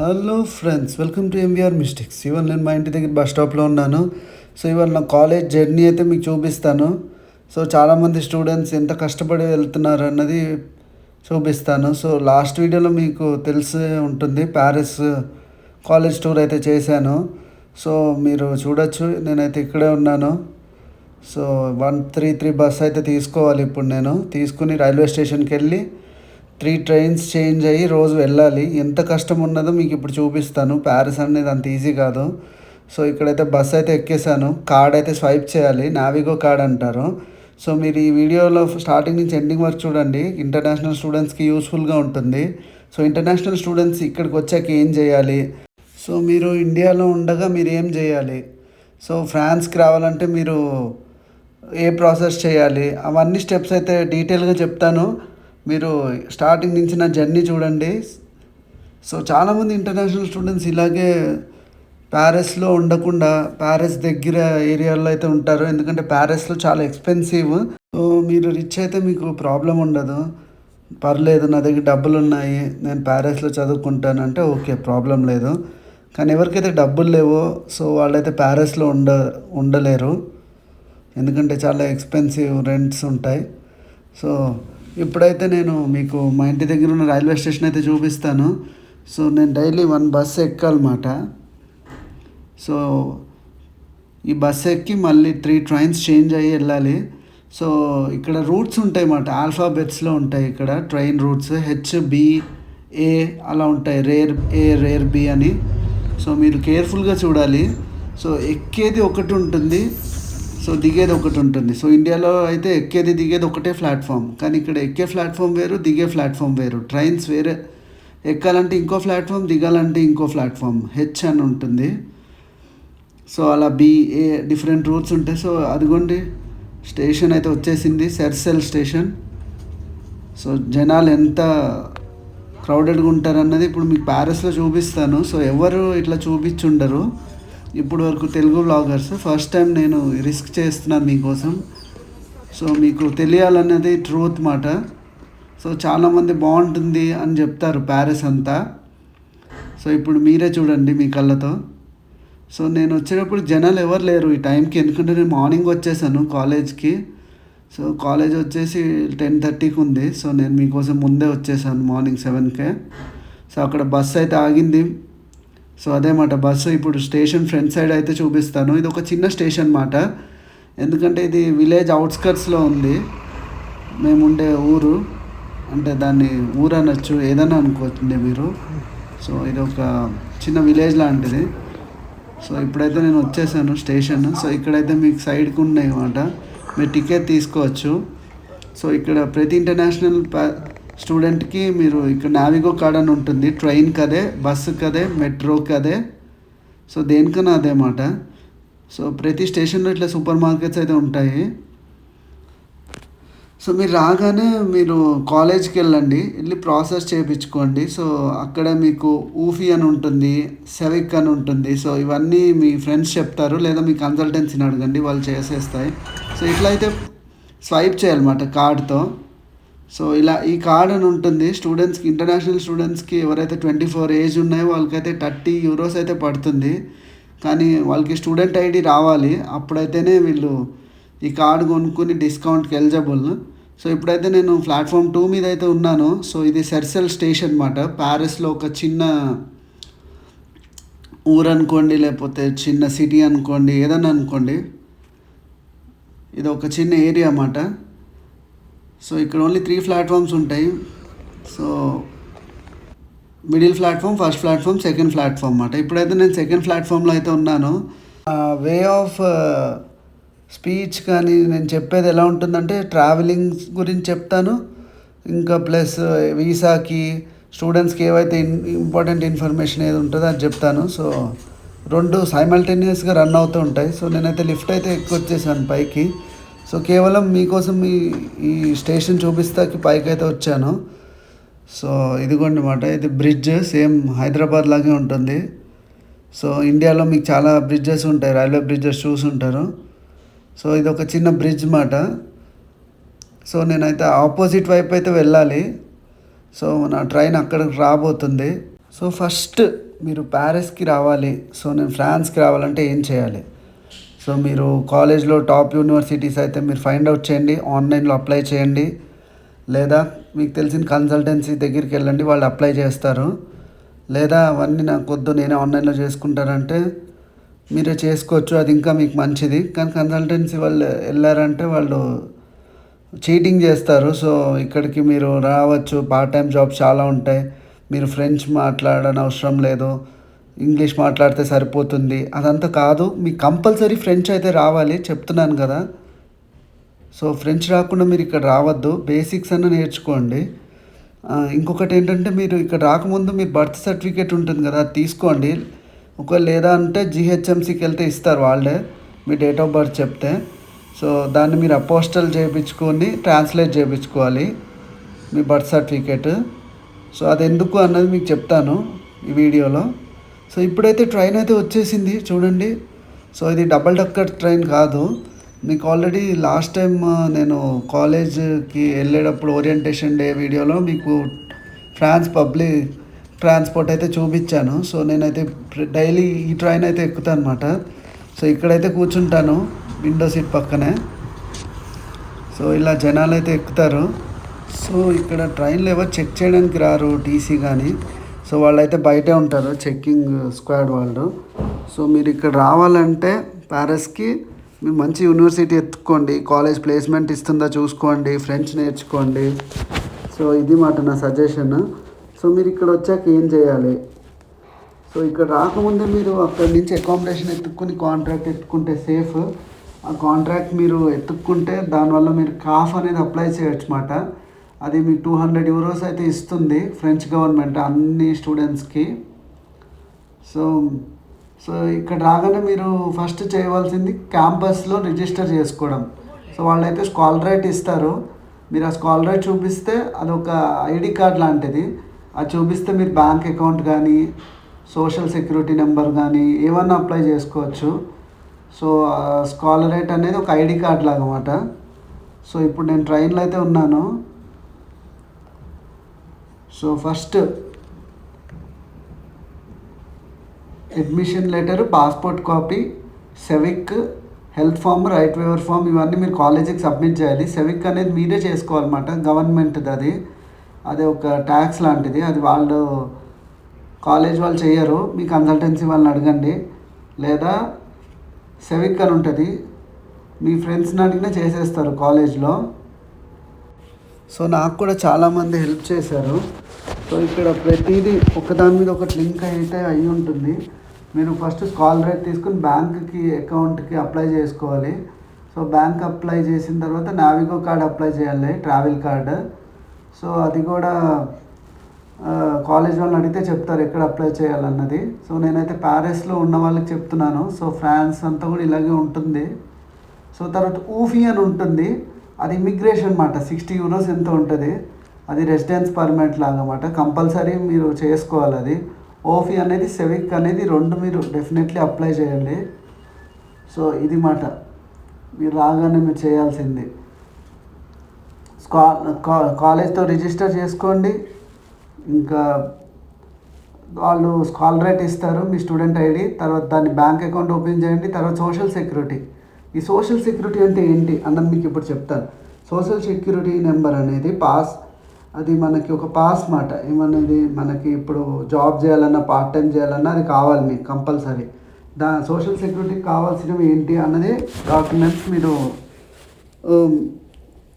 Hello friends, welcome to MVR mistakes. ఇవాళ నేను మా ఇంటి దగ్గర బస్ స్టాప్లో ఉన్నాను. సో ఇవాళ నా కాలేజ్ జర్నీ అయితే మీకు చూపిస్తాను. సో చాలామంది స్టూడెంట్స్ ఎంత కష్టపడి వెళ్తున్నారు అన్నది చూపిస్తాను. సో లాస్ట్ వీడియోలో మీకు తెలిసే ఉంటుంది, ప్యారిస్ కాలేజ్ టూర్ అయితే చేశాను. సో మీరు చూడొచ్చు, నేనైతే ఇక్కడే ఉన్నాను. సో 133 బస్ అయితే తీసుకోవాలి. ఇప్పుడు నేను తీసుకుని రైల్వే స్టేషన్కి వెళ్ళి 3 ట్రైన్స్ చేంజ్ అయ్యి రోజు వెళ్ళాలి. ఎంత కష్టం ఉన్నదో మీకు ఇప్పుడు చూపిస్తాను. ప్యారిస్ అనేది అంత ఈజీ కాదు. సో ఇక్కడైతే బస్ అయితే ఎక్కేసాను. కార్డ్ అయితే స్వైప్ చేయాలి, నావిగో కార్డ్ అంటారు. సో మీరు ఈ వీడియోలో స్టార్టింగ్ నుంచి ఎండింగ్ వరకు చూడండి. ఇంటర్నేషనల్ స్టూడెంట్స్కి యూస్ఫుల్గా ఉంటుంది. సో ఇంటర్నేషనల్ స్టూడెంట్స్ ఇక్కడికి వచ్చాక ఏం చేయాలి, సో మీరు ఇండియాలో ఉండగా మీరు ఏం చేయాలి, సో ఫ్రాన్స్కి రావాలంటే మీరు ఏ ప్రాసెస్ చేయాలి, అవన్నీ స్టెప్స్ అయితే డీటెయిల్గా చెప్తాను. మీరు స్టార్టింగ్ నుంచి నా జర్నీ చూడండి. సో చాలామంది ఇంటర్నేషనల్ స్టూడెంట్స్ ఇలాగే ప్యారిస్లో ఉండకుండా ప్యారిస్ దగ్గర ఏరియాలో అయితే ఉంటారు. ఎందుకంటే ప్యారిస్లో చాలా ఎక్స్పెన్సివ్. సో మీరు రిచ్ అయితే మీకు ప్రాబ్లం ఉండదు, పర్లేదు నా దగ్గర డబ్బులు ఉన్నాయి, నేను ప్యారిస్లో చదువుకుంటాను అంటే ఓకే, ప్రాబ్లం లేదు. కానీ ఎవరికైతే డబ్బులు లేవో సో వాళ్ళైతే ప్యారిస్లో ఉండలేరు. ఎందుకంటే చాలా ఎక్స్పెన్సివ్ రెంట్స్ ఉంటాయి. సో ఇప్పుడైతే నేను మీకు మా ఇంటి దగ్గర ఉన్న రైల్వే స్టేషన్ అయితే చూపిస్తాను. సో నేను డైలీ 1 బస్ ఎక్కాలన్నమాట. సో ఈ బస్ ఎక్కి మళ్ళీ 3 ట్రైన్స్ చేంజ్ అయ్యి వెళ్ళాలి. సో ఇక్కడ రూట్స్ ఉంటాయి అన్నమాట, ఆల్ఫాబెట్స్లో ఉంటాయి ఇక్కడ ట్రైన్ రూట్స్. HBA అలా ఉంటాయి, రేర్ ఏ రేర్ బి అని. సో మీరు కేర్ఫుల్గా చూడాలి. సో ఎక్కేది ఒకటి ఉంటుంది, సో దిగేది ఒకటి ఉంటుంది. సో ఇండియాలో అయితే ఎక్కేది దిగేది ఒకటే ప్లాట్ఫామ్, కానీ ఇక్కడ ఎక్కే ప్లాట్ఫామ్ వేరు, దిగే ప్లాట్ఫామ్ వేరు. ట్రైన్స్ వేరే, ఎక్కాలంటే ఇంకో ప్లాట్ఫామ్, దిగాలంటే ఇంకో ప్లాట్ఫామ్, హెచ్ అని ఉంటుంది. సో అలా BA డిఫరెంట్ రూట్స్ ఉంటాయి. సో అదిగోండి స్టేషన్ అయితే వచ్చేసింది, సెర్సెల్ స్టేషన్. సో జనాలు ఎంత క్రౌడెడ్గా ఉంటారన్నది ఇప్పుడు మీకు ప్యారిస్లో చూపిస్తాను. సో ఎవరు ఇట్లా చూపించుండరు ఇప్పుడు వరకు తెలుగు వ్లాగర్స్. ఫస్ట్ టైం నేను రిస్క్ చేస్తున్నాను మీకోసం. సో మీకు తెలియాలన్నది ట్రూత్ మాట. సో చాలామంది బాగుంటుంది అని చెప్తారు ప్యారిస్ అంతా. సో ఇప్పుడు మీరే చూడండి మీ కళ్ళతో. సో నేను వచ్చేటప్పుడు జనాలు ఎవరు లేరు ఈ టైంకి, ఎందుకంటే నేను మార్నింగ్ వచ్చేసాను కాలేజ్కి. సో కాలేజ్ వచ్చేసి 10:30కి ఉంది. సో నేను మీకోసం ముందే వచ్చేసాను, మార్నింగ్ 7కే. సో అక్కడ బస్సు అయితే ఆగింది. సో అదే మాట బస్సు ఇప్పుడు స్టేషన్ ఫ్రంట్ సైడ్ అయితే చూపిస్తాను. ఇది ఒక చిన్న స్టేషన్ మాట, ఎందుకంటే ఇది విలేజ్ అవుట్స్కట్స్లో ఉంది. మేము ఉండే ఊరు, అంటే దాన్ని ఊరు అనొచ్చు, ఏదైనా అనుకోవచ్చు మీరు. సో ఇది ఒక చిన్న విలేజ్ లాంటిది. సో ఇప్పుడైతే నేను వచ్చేసాను స్టేషన్. సో ఇక్కడైతే మీకు సైడ్కి ఉన్నాయి అన్నమాట, మీరు టికెట్ తీసుకోవచ్చు. సో ఇక్కడ ప్రతి ఇంటర్నేషనల్ స్టూడెంట్కి మీరు ఇక్కడ నావిగో కార్డ్ అని ఉంటుంది. ట్రైన్కి అదే, బస్సుకి అదే, మెట్రోకి అదే, సో దేనికన్నా అదే మాట. సో ప్రతి స్టేషన్లో ఇట్లా సూపర్ మార్కెట్స్ అయితే ఉంటాయి. సో మీరు రాగానే మీరు కాలేజ్కి వెళ్ళి ప్రాసెస్ చేయించుకోండి. సో అక్కడ మీకు ఊఫీ అని ఉంటుంది, సెవిక్ అని ఉంటుంది. సో ఇవన్నీ మీ ఫ్రెండ్స్ చెప్తారు, లేదా మీ కన్సల్టెన్సీని అడగండి, వాళ్ళు చేసేస్తాయి. సో ఇట్లా అయితే స్వైప్ చేయాలన్నమాట కార్డ్తో. సో ఇలా ఈ కార్డ్ అని ఉంటుంది. స్టూడెంట్స్కి, ఇంటర్నేషనల్ స్టూడెంట్స్కి ఎవరైతే 24 ఏజ్ ఉన్నాయో వాళ్ళకైతే €30 అయితే పడుతుంది. కానీ వాళ్ళకి స్టూడెంట్ ఐడి రావాలి, అప్పుడైతేనే వీళ్ళు ఈ కార్డు కొనుక్కుని డిస్కౌంట్కి ఎలిజిబుల్. సో ఇప్పుడైతే నేను ప్లాట్ఫామ్ 2 మీద అయితే ఉన్నాను. సో ఇది సెర్సెల్ స్టేషన్ అన్నమాట. ప్యారిస్లో ఒక చిన్న ఊరు అనుకోండి, లేకపోతే చిన్న సిటీ అనుకోండి, ఏదన్నా అనుకోండి, ఇది ఒక చిన్న ఏరియా అన్నమాట. సో ఇక్కడ ఓన్లీ 3 ప్లాట్ఫామ్స్ ఉంటాయి. So middle platform, first platform, second platform అన్నమాట. ఇప్పుడైతే నేను సెకండ్ ప్లాట్ఫామ్లో అయితే ఉన్నాను. వే ఆఫ్ స్పీచ్ కానీ నేను చెప్పేది ఎలా ఉంటుందంటే, ట్రావెలింగ్ గురించి చెప్తాను, ఇంకా ప్లస్ వీసాకి, స్టూడెంట్స్కి ఏవైతే ఇంపార్టెంట్ ఇన్ఫర్మేషన్ ఏది ఉంటుందో అది చెప్తాను. సో 2 సైమల్టేనియస్గా రన్ అవుతూ ఉంటాయి. సో నేనైతే లిఫ్ట్ అయితే వచ్చేసాను పైకి. సో కేవలం మీకోసం ఈ స్టేషన్ చూపిస్తాకి పైకి అయితే వచ్చాను. సో ఇదిగోండి మాట, ఇది బ్రిడ్జ్ సేమ్ హైదరాబాద్ లాగే ఉంటుంది. సో ఇండియాలో మీకు చాలా బ్రిడ్జెస్ ఉంటాయి, రైల్వే బ్రిడ్జెస్ చూసుంటారు. సో ఇది ఒక చిన్న బ్రిడ్జ్ మాట. సో నేనైతే ఆపోజిట్ వైపు అయితే వెళ్ళాలి. సో నా ట్రైన్ అక్కడికి రాబోతుంది. సో ఫస్ట్ మీరు ప్యారిస్కి రావాలి, సో నేను ఫ్రాన్స్కి రావాలంటే ఏం చేయాలి? సో మీరు కాలేజ్లో టాప్ యూనివర్సిటీస్ అయితే మీరు ఫైండ్ అవుట్ చేయండి, ఆన్లైన్లో అప్లై చేయండి, లేదా మీకు తెలిసిన కన్సల్టెన్సీ దగ్గరికి వెళ్ళండి, వాళ్ళు అప్లై చేస్తారు. లేదా అవన్నీ నాకు వద్దు నేనే ఆన్లైన్లో చేసుకుంటానంటే మీరే చేసుకోవచ్చు, అది ఇంకా మీకు మంచిది. కానీ కన్సల్టెన్సీ వాళ్ళు వెళ్ళారంటే వాళ్ళు చీటింగ్ చేస్తారు. సో ఇక్కడికి మీరు రావచ్చు, పార్ట్ టైం జాబ్స్ చాలా ఉంటాయి, మీరు ఫ్రెంచ్ మాట్లాడని అవసరం లేదు, ఇంగ్లీష్ మాట్లాడితే సరిపోతుంది, అదంతా కాదు. మీకు కంపల్సరీ ఫ్రెంచ్ అయితే రావాలి, చెప్తున్నాను కదా. సో ఫ్రెంచ్ రాకుండా మీరు ఇక్కడ రావద్దు, బేసిక్స్ అన్న నేర్చుకోండి. ఇంకొకటి ఏంటంటే మీరు ఇక్కడ రాకముందు మీరు బర్త్ సర్టిఫికేట్ ఉంటుంది కదా, అది తీసుకోండి. ఒకవేళ లేదా అంటే జిహెచ్ఎంసీకి వెళ్తే ఇస్తారు వాళ్ళే, మీ డేట్ ఆఫ్ బర్త్ చెప్తే. సో దాన్ని మీరు అపోస్టల్ చేయించుకొని ట్రాన్స్లేట్ చేయించుకోవాలి మీ బర్త్ సర్టిఫికేట్. సో అది ఎందుకు అన్నది మీకు చెప్తాను ఈ వీడియోలో. సో ఇప్పుడైతే ట్రైన్ అయితే వచ్చేసింది చూడండి. సో ఇది డబల్ డక్కర్ ట్రైన్ కాదు. మీకు ఆల్రెడీ లాస్ట్ టైం నేను కాలేజ్కి వెళ్ళేటప్పుడు ఓరియంటేషన్ డే వీడియోలో మీకు ఫ్రాన్స్ పబ్లిక్ ట్రాన్స్పోర్ట్ అయితే చూపించాను. సో నేనైతే డైలీ ఈ ట్రైన్ అయితే ఎక్కుతాను అనమాట. సో ఇక్కడైతే కూర్చుంటాను విండో సీట్ పక్కనే. సో ఇలా జనాలు అయితే ఎక్కుతారు. సో ఇక్కడ ట్రైన్లో ఎవరు చెక్ చేయడానికి రారు, టీసీ కానీ. సో వాళ్ళైతే బయటే ఉంటారు, చెక్కింగ్ స్క్వాడ్ వాళ్ళు. సో మీరు ఇక్కడ రావాలంటే ప్యారిస్కి మీరు మంచి యూనివర్సిటీ ఎత్తుక్కోండి, కాలేజ్ ప్లేస్మెంట్ ఇస్తుందా చూసుకోండి, ఫ్రెంచ్ నేర్చుకోండి. సో ఇది మాట నా సజెషన్. సో మీరు ఇక్కడ వచ్చాక ఏం చేయాలి? సో ఇక్కడ రాకముందే మీరు అక్కడి నుంచి అకామిడేషన్ ఎత్తుక్కుని కాంట్రాక్ట్ ఎత్తుక్కుంటే సేఫ్. ఆ కాంట్రాక్ట్ మీరు ఎత్తుక్కుంటే దానివల్ల మీరు కాఫ్ అనేది అప్లై చేయొచ్చు అన్నమాట. అది మీకు 200 యూరోస్ అయితే ఇస్తుంది ఫ్రెంచ్ గవర్నమెంట్ అన్ని స్టూడెంట్స్కి. సో సో ఇక్కడ రాగానే మీరు ఫస్ట్ చేయవలసింది క్యాంపస్లో రిజిస్టర్ చేసుకోవడం. సో వాళ్ళైతే స్కాలరైట్ ఇస్తారు. మీరు ఆ స్కాలరైట్ చూపిస్తే అదొక ఐడి కార్డ్ లాంటిది. అది చూపిస్తే మీరు బ్యాంక్ అకౌంట్ కానీ సోషల్ సెక్యూరిటీ నెంబర్ కానీ ఏమన్నా అప్లై చేసుకోవచ్చు. సో స్కాలరైట్ అనేది ఒక ఐడి కార్డ్ లాగా అన్నమాట. సో ఇప్పుడు నేను ట్రైన్లో అయితే ఉన్నాను. So first admission letter, passport copy, SEVIS, health form, right waiver form ఇవన్నీ మీరు కాలేజీకి సబ్మిట్ చేయాలి. సెవిక్ అనేది మీరే చేసుకోవాలన్నమాట, గవర్నమెంట్ది అది. అది ఒక ట్యాక్స్ లాంటిది, అది వాళ్ళు కాలేజ్ వాళ్ళు చేయరు, మీ కన్సల్టెన్సీ వాళ్ళని అడగండి. లేదా సెవిక్ అని ఉంటుంది, మీ ఫ్రెండ్స్ని అడిగినా చేసేస్తారు కాలేజ్లో. సో నాకు కూడా చాలామంది హెల్ప్ చేశారు. సో ఇక్కడ ప్రతిదీ ఒకదాని మీద ఒకటి లింక్ అయితే అయి ఉంటుంది. మీరు ఫస్ట్ స్కాలరైట్ తీసుకుని బ్యాంక్కి అకౌంట్కి అప్లై చేసుకోవాలి. సో బ్యాంక్ అప్లై చేసిన తర్వాత నావిగో కార్డ్ అప్లై చేయాలి, ట్రావెల్ కార్డ్. సో అది కూడా కాలేజ్ వాళ్ళని అడిగితే చెప్తారు ఎక్కడ అప్లై చేయాలన్నది. సో నేనైతే ప్యారిస్లో ఉన్న వాళ్ళకి చెప్తున్నాను. సో ఫ్రాన్స్ అంతా కూడా ఇలాగే ఉంటుంది. సో తర్వాత ఊఫీ అని ఉంటుంది, అది ఇమిగ్రేషన్ అన్నమాట. 60 యూరోస్ ఎంత ఉంటుంది, అది రెసిడెన్స్ పర్మిట్ లాగా అన్నమాట. కంపల్సరీ మీరు చేసుకోవాలి అది. ఓఫీ అనేది సెవిక్ అనేది రెండు మీరు డెఫినెట్లీ అప్లై చేయండి. సో ఇది మాట మీరు రాగానే మీరు చేయాల్సింది. కాలేజ్తో రిజిస్టర్ చేసుకోండి. ఇంకా వాళ్ళు స్కాలరైట్ ఇస్తారు, మీ స్టూడెంట్ ఐడి. తర్వాత దాన్ని బ్యాంక్ అకౌంట్ ఓపెన్ చేయండి. తర్వాత సోషల్ సెక్యూరిటీ. ఈ సోషల్ సెక్యూరిటీ అంటే ఏంటి అన్నది మీకు ఇప్పుడు చెప్తాను. సోషల్ సెక్యూరిటీ నెంబర్ అనేది అది మనకి ఒక పాస్ మాట. ఏమనేది మనకి ఇప్పుడు జాబ్ చేయాలన్నా పార్ట్ టైం చేయాలన్నా అది కావాలి మీకు కంపల్సరీ. సోషల్ సెక్యూరిటీకి కావాల్సినవి ఏంటి అన్నది డాక్యుమెంట్స్ మీరు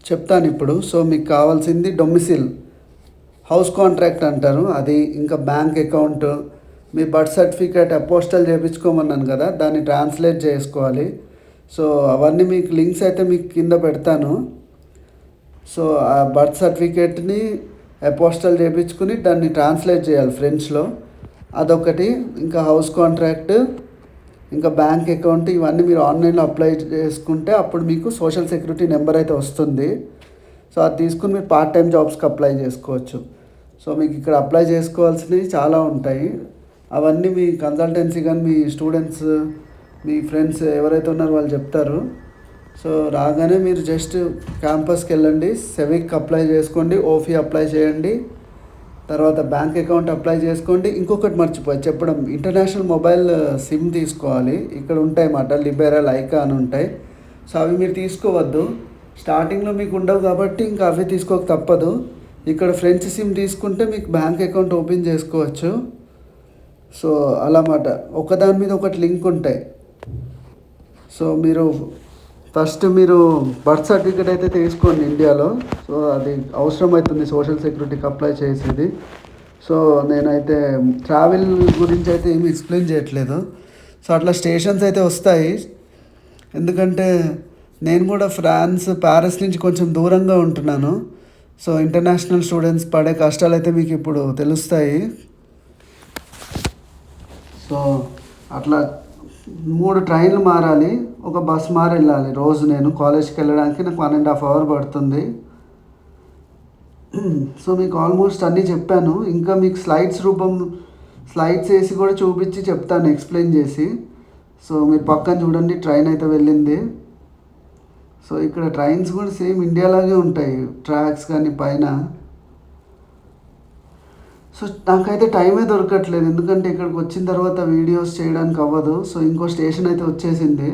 చెప్తాను ఇప్పుడు. సో మీకు కావాల్సింది డొమిసిల్, హౌస్ కాంట్రాక్ట్ అంటారు అది, ఇంకా బ్యాంక్ అకౌంట్, మీ బర్త్ సర్టిఫికేట్ అపోస్టల్ చేయించుకోమన్నాను కదా, దాన్ని ట్రాన్స్లేట్ చేసుకోవాలి. సో అవన్నీ మీకు లింక్స్ అయితే మీకు కింద పెడతాను. సో ఆ బర్త్ సర్టిఫికేట్ని అపోస్టల్ చేయించుకుని దాన్ని ట్రాన్స్లేట్ చేయాలి ఫ్రెంచ్లో, అదొకటి. ఇంకా హౌస్ కాంట్రాక్ట్, ఇంకా బ్యాంక్ అకౌంట్, ఇవన్నీ మీరు ఆన్లైన్లో అప్లై చేసుకుంటే అప్పుడు మీకు సోషల్ సెక్యూరిటీ నెంబర్ అయితే వస్తుంది. సో అది తీసుకుని మీరు పార్ట్ టైం జాబ్స్కి అప్లై చేసుకోవచ్చు. సో మీకు ఇక్కడ అప్లై చేసుకోవాల్సినవి చాలా ఉంటాయి. అవన్నీ మీ కన్సల్టెన్సీ కానీ మీ స్టూడెంట్స్ మీ ఫ్రెండ్స్ ఎవరైతే ఉన్నారో వాళ్ళు చెప్తారు. సో రాగానే మీరు జస్ట్ క్యాంపస్కి వెళ్ళండి, సెవిక్ అప్లై చేసుకోండి, ఓఫీ అప్లై చేయండి. తర్వాత బ్యాంక్ అకౌంట్ అప్లై చేసుకోండి. ఇంకొకటి మర్చిపోయి చెప్పడం, ఇంటర్నేషనల్ మొబైల్ సిమ్ తీసుకోవాలి. ఇక్కడ ఉంటాయి అన్నమాట, లిబెరా, లైకా అని ఉంటాయి. సో అవి మీరు తీసుకోవద్దు, స్టార్టింగ్లో మీకు ఉండవు కాబట్టి ఇంకా అవి తీసుకోక తప్పదు. ఇక్కడ ఫ్రెంచ్ సిమ్ తీసుకుంటే మీకు బ్యాంక్ అకౌంట్ ఓపెన్ చేసుకోవచ్చు. సో అలా మాట, ఒకదాని మీద ఒకటి లింక్ ఉంటాయి. సో మీరు ఫస్ట్ బర్త్ సర్టిఫికేట్ అయితే తీసుకోండి ఇండియాలో. సో అది అవసరం అవుతుంది సోషల్ సెక్యూరిటీకి అప్లై చేసేది. సో నేనైతే ట్రావెల్ గురించి అయితే ఏమి ఎక్స్ప్లెయిన్ చేయట్లేదు. సో అట్లా స్టేషన్స్ అయితే వస్తాయి, ఎందుకంటే నేను కూడా ఫ్రాన్స్ ప్యారిస్ నుంచి కొంచెం దూరంగా ఉంటున్నాను. సో ఇంటర్నేషనల్ స్టూడెంట్స్ పడే కష్టాలు అయితే మీకు ఇప్పుడు తెలుస్తాయి. సో అట్లా 3 ట్రైన్లు మారాలి, ఒక బస్ మారి వెళ్ళాలి రోజు. నేను కాలేజ్కి వెళ్ళడానికి నాకు 1.5 hour పడుతుంది. సో మీకు ఆల్మోస్ట్ అన్నీ చెప్పాను. ఇంకా మీకు స్లైడ్స్ వేసి కూడా చూపించి చెప్తాను, ఎక్స్ప్లెయిన్ చేసి. సో మీరు పక్కన చూడండి, ట్రైన్ అయితే వెళ్ళింది. సో ఇక్కడ ట్రైన్స్ కూడా సేమ్ ఇండియాలాగే ఉంటాయి, ట్రాక్స్ కానీ పైన. సో నాకైతే టైమే దొరకట్లేదు, ఎందుకంటే ఇక్కడికి వచ్చిన తర్వాత వీడియోస్ చేయడానికి అవ్వదు. సో ఇంకో స్టేషన్ అయితే వచ్చేసింది.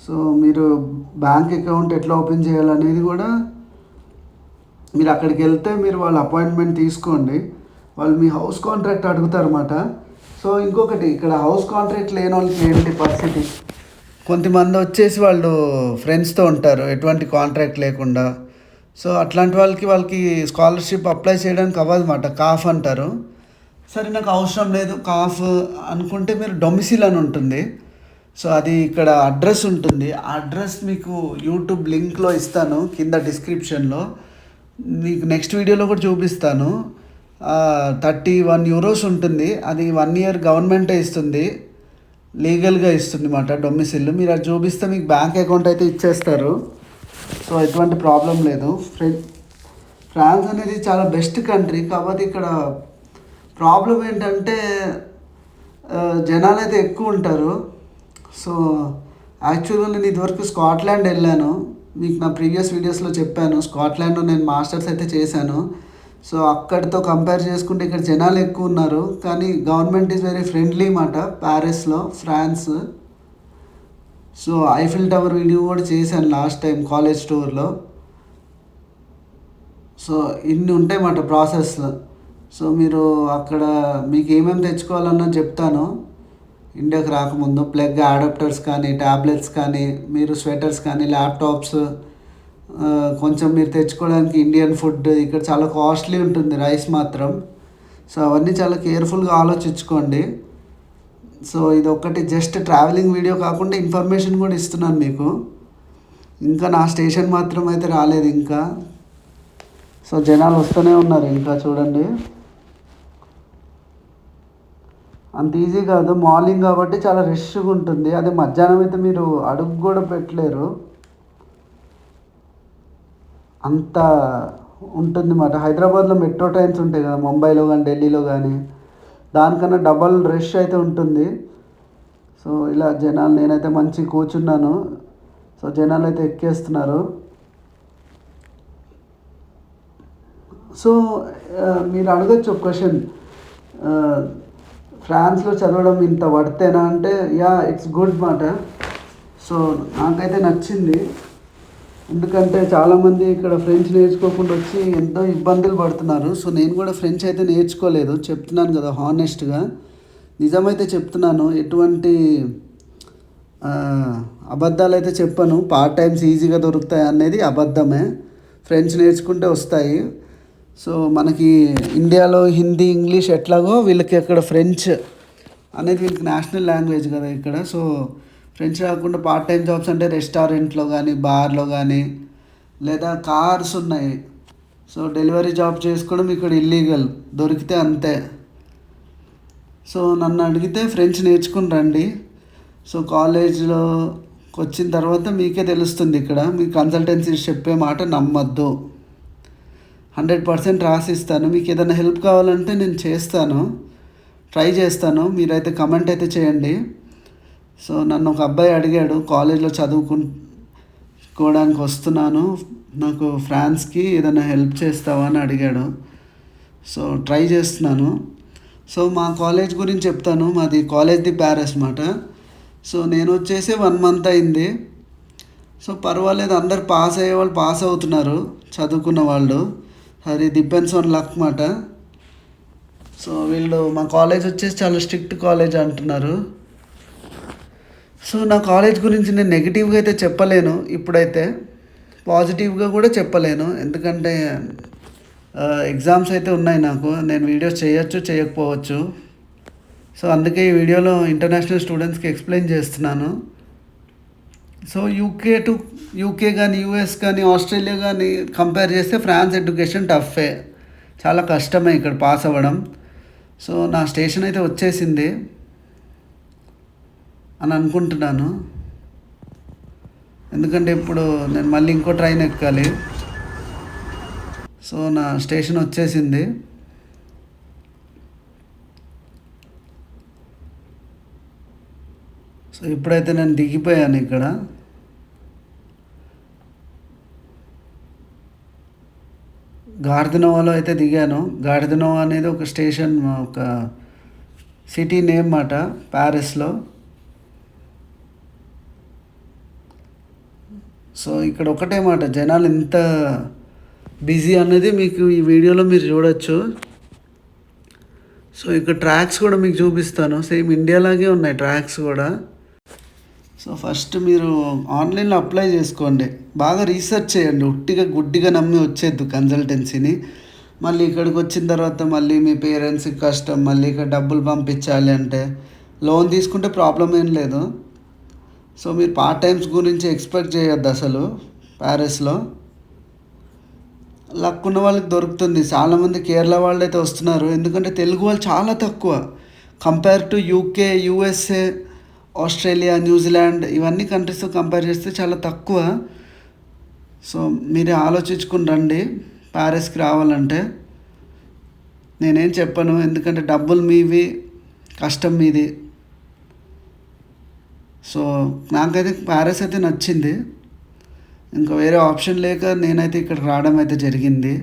సో మీరు బ్యాంక్ అకౌంట్ ఎట్లా ఓపెన్ చేయాలనేది కూడా మీరు అక్కడికి వెళ్తే మీరు వాళ్ళ అపాయింట్మెంట్ తీసుకోండి. వాళ్ళు మీ హౌస్ కాంట్రాక్ట్ అడుగుతారన్నమాట. సో ఇంకొకటి, ఇక్కడ హౌస్ కాంట్రాక్ట్ లేని వాళ్ళకి ఏంటి పరిస్థితి, కొంతమంది వచ్చేసి వాళ్ళు ఫ్రెండ్స్తో ఉంటారు ఎటువంటి కాంట్రాక్ట్ లేకుండా. సో అట్లాంటి వాళ్ళకి స్కాలర్షిప్ అప్లై చేయడానికి అవ్వదన్నమాట, కాఫ్ అంటారు. సరే నాకు అవసరం లేదు కాఫ్ అనుకుంటే మీరు డొమిసిల్ అని ఉంటుంది. సో అది ఇక్కడ అడ్రస్ ఉంటుంది. ఆ అడ్రస్ మీకు యూట్యూబ్ లింక్లో ఇస్తాను కింద డిస్క్రిప్షన్లో. మీకు నెక్స్ట్ వీడియోలో కూడా చూపిస్తాను. 31 euros ఉంటుంది. అది 1 year గవర్నమెంటే ఇస్తుంది, లీగల్గా ఇస్తుంది అన్నమాట డొమిసిల్. మీరు అది చూపిస్తే మీకు బ్యాంక్ అకౌంట్ అయితే ఇచ్చేస్తారు. సో ఎటువంటి ప్రాబ్లం లేదు. ఫ్రాన్స్ అనేది చాలా బెస్ట్ కంట్రీ. కాకపోతే ఇక్కడ ప్రాబ్లం ఏంటంటే జనాలు అయితే ఎక్కువ ఉంటారు. సో యాక్చువల్గా నేను ఇదివరకు స్కాట్లాండ్ వెళ్ళాను, మీకు నా ప్రీవియస్ వీడియోస్లో చెప్పాను. స్కాట్లాండ్లో నేను మాస్టర్స్ అయితే చేశాను. సో అక్కడితో కంపేర్ చేసుకుంటే ఇక్కడ జనాలు ఎక్కువ ఉన్నారు, కానీ గవర్నమెంట్ ఈజ్ వెరీ ఫ్రెండ్లీ మాట ప్యారిస్లో, France. So Eiffel tower video కూడా చేశాను లాస్ట్ టైం కాలేజ్ టూర్లో. సో ఇన్ని ఉంటాయి అన్నమాట ప్రాసెస్లో. సో మీరు అక్కడ మీకు ఏమేమి తెచ్చుకోవాలన్నా చెప్తాను ఇండియాకి రాకముందు. ప్లగ్ అడాప్టర్స్ కానీ, ట్యాబ్లెట్స్ కానీ, మీరు స్వెటర్స్ కానీ, ల్యాప్టాప్స్, కొంచెం మీరు తెచ్చుకోవడానికి ఇండియన్ ఫుడ్. ఇక్కడ చాలా కాస్ట్లీ ఉంటుంది రైస్ మాత్రం. సో అవన్నీ చాలా కేర్ఫుల్గా ఆలోచించుకోండి. సో ఇది ఒకటి జస్ట్ ట్రావెలింగ్ వీడియో కాకుండా ఇన్ఫర్మేషన్ కూడా ఇస్తున్నాను మీకు. ఇంకా నా స్టేషన్ మాత్రం అయితే రాలేదు ఇంకా. సో జనాలు వస్తూనే ఉన్నారు ఇంకా, చూడండి. అంత ఈజీ కాదు, మార్నింగ్ కాబట్టి చాలా రష్గా ఉంటుంది. అదే మధ్యాహ్నం అయితే మీరు అడుగు కూడా పెట్టలేరు, అంత ఉంటుంది అన్నమాట. హైదరాబాద్లో మెట్రో ట్రైన్స్ ఉంటాయి కదా, ముంబైలో కానీ ఢిల్లీలో కానీ, దానికన్నా డబల్ రష్ అయితే ఉంటుంది. సో ఇలా జనాలు, నేనైతే మంచి కూర్చున్నాను. సో జనాలు అయితే ఎక్కేస్తున్నారు. సో మీరు అడగచ్చు ఒక క్వశ్చన్, ఫ్రాన్స్లో చదవడం ఇంత వర్తేనా అంటే, యా ఇట్స్ గుడ్ మాట. సో నాకైతే నచ్చింది, ఎందుకంటే చాలామంది ఇక్కడ ఫ్రెంచ్ నేర్చుకోకుండా వచ్చి ఎంతో ఇబ్బందులు పడుతున్నారు. సో నేను కూడా ఫ్రెంచ్ అయితే నేర్చుకోలేదు, చెప్తున్నాను కదా హానెస్ట్గా, నిజమైతే చెప్తున్నాను. ఎటువంటి అబద్ధాలు అయితే చెప్పను. పార్ట్ టైమ్స్ ఈజీగా దొరుకుతాయి అనేది అబద్ధమే, ఫ్రెంచ్ నేర్చుకుంటే వస్తాయి. సో మనకి ఇండియాలో హిందీ, ఇంగ్లీష్ ఎట్లాగో వీళ్ళకి అక్కడ ఫ్రెంచ్ అనేది వీళ్ళకి నేషనల్ లాంగ్వేజ్ కదా ఇక్కడ. సో ఫ్రెంచ్ రాకుండా పార్ట్ టైం జాబ్స్ అంటే రెస్టారెంట్లో కానీ, బార్లో కానీ, లేదా కార్స్ ఉన్నాయి. సో డెలివరీ జాబ్ చేసుకోవడం ఇక్కడ ఇల్లీగల్, దొరికితే అంతే. సో నన్ను అడిగితే ఫ్రెంచ్ నేర్చుకుని రండి. సో కాలేజ్లోకి వచ్చిన తర్వాత మీకే తెలుస్తుంది. ఇక్కడ మీ కన్సల్టెన్సీస్ చెప్పే మాట నమ్మద్దు, 100% రాసిస్తాను. మీకు ఏదైనా హెల్ప్ కావాలంటే నేను చేస్తాను, ట్రై చేస్తాను. మీరైతే కమెంట్ అయితే చేయండి. సో నన్ను ఒక అబ్బాయి అడిగాడు, నేర్చుకోవడానికి వస్తున్నాను, నాకు ఫ్రాన్స్కి ఏదైనా హెల్ప్ చేస్తావా అని అడిగాడు. సో ట్రై చేస్తున్నాను. సో మా కాలేజ్ గురించి చెప్తాను. మాది కాలేజ్ ది ప్యారిస్ మాట. సో నేను వచ్చేసి 1 మంత్ అయింది. సో పర్వాలేదు, అందరు పాస్ అయ్యే వాళ్ళు పాస్ అవుతున్నారు, చదువుకున్న వాళ్ళు. అది డిపెండ్స్ ఆన్ లక్ మాట. సో వీళ్ళు మా కాలేజ్ వచ్చేసి చాలా స్ట్రిక్ట్ కాలేజ్ అంటున్నారు. సో నా కాలేజ్ గురించి నేను నెగిటివ్గా అయితే చెప్పలేను ఇప్పుడైతే, పాజిటివ్గా కూడా చెప్పలేను. ఎందుకంటే ఎగ్జామ్స్ అయితే ఉన్నాయి నాకు, నేను వీడియోస్ చేయొచ్చు చేయకపోవచ్చు. సో అందుకే ఈ వీడియోలో ఇంటర్నేషనల్ స్టూడెంట్స్కి ఎక్స్ప్లెయిన్ చేస్తున్నాను. సో యూకే కానీ యూఎస్ కానీ ఆస్ట్రేలియా కానీ కంపేర్ చేస్తే ఫ్రాన్స్ ఎడ్యుకేషన్ టఫే, చాలా కష్టమే ఇక్కడ పాస్ అవ్వడం. సో నా స్టేషన్ అయితే వచ్చేసింది అని అనుకుంటున్నాను. ఎందుకంటే ఇప్పుడు నేను మళ్ళీ ఇంకో ట్రైన్ ఎక్కాలి. సో నా స్టేషన్ వచ్చేసింది. సో ఇప్పుడైతే నేను దిగిపోయాను ఇక్కడ. గార్దినోవాలో అయితే దిగాను. గార్దినోవా అనేది ఒక స్టేషన్, ఒక సిటీ నేమ్ మాట ప్యారిస్లో. సో ఇక్కడ ఒకటే మాట, జనాలు ఎంత బిజీ అనేది మీకు ఈ వీడియోలో మీరు చూడొచ్చు. సో ఇక్కడ ట్రాక్స్ కూడా మీకు చూపిస్తాను, సేమ్ ఇండియాలాగే ఉన్నాయి ట్రాక్స్ కూడా. సో ఫస్ట్ మీరు ఆన్లైన్లో అప్లై చేసుకోండి, బాగా రీసెర్చ్ చేయండి. గుడ్డిగా నమ్మి వచ్చేద్దు కన్సల్టెన్సీని. మళ్ళీ ఇక్కడికి వచ్చిన తర్వాత మళ్ళీ మీ పేరెంట్స్కి కష్టం, మళ్ళీ ఇక్కడ డబ్బులు పంపించాలి అంటే. లోన్ తీసుకుంటే ప్రాబ్లం ఏం లేదు. సో మీరు పార్ట్ టైమ్స్ గురించి ఎక్స్పెక్ట్ చేయొద్దు అసలు. ప్యారిస్లో లక్ ఉన్న వాళ్ళకి దొరుకుతుంది. చాలామంది కేరళ వాళ్ళు అయితే వస్తున్నారు, ఎందుకంటే తెలుగు వాళ్ళు చాలా తక్కువ compare to UK, USA, Australia, New Zealand, ఇవన్నీ కంట్రీస్తో కంపేర్ చేస్తే చాలా తక్కువ. సో మీరే ఆలోచించుకుని రండి ప్యారిస్కి రావాలంటే. నేనేం చెప్పను, ఎందుకంటే డబ్బులు మీవి, కష్టం మీది. సో నాకైతే ప్యారిస్ అయితే నచ్చింది, ఇంకా వేరే ఆప్షన్ లేక నేనైతే ఇక్కడ రావడం అయితే జరిగింది.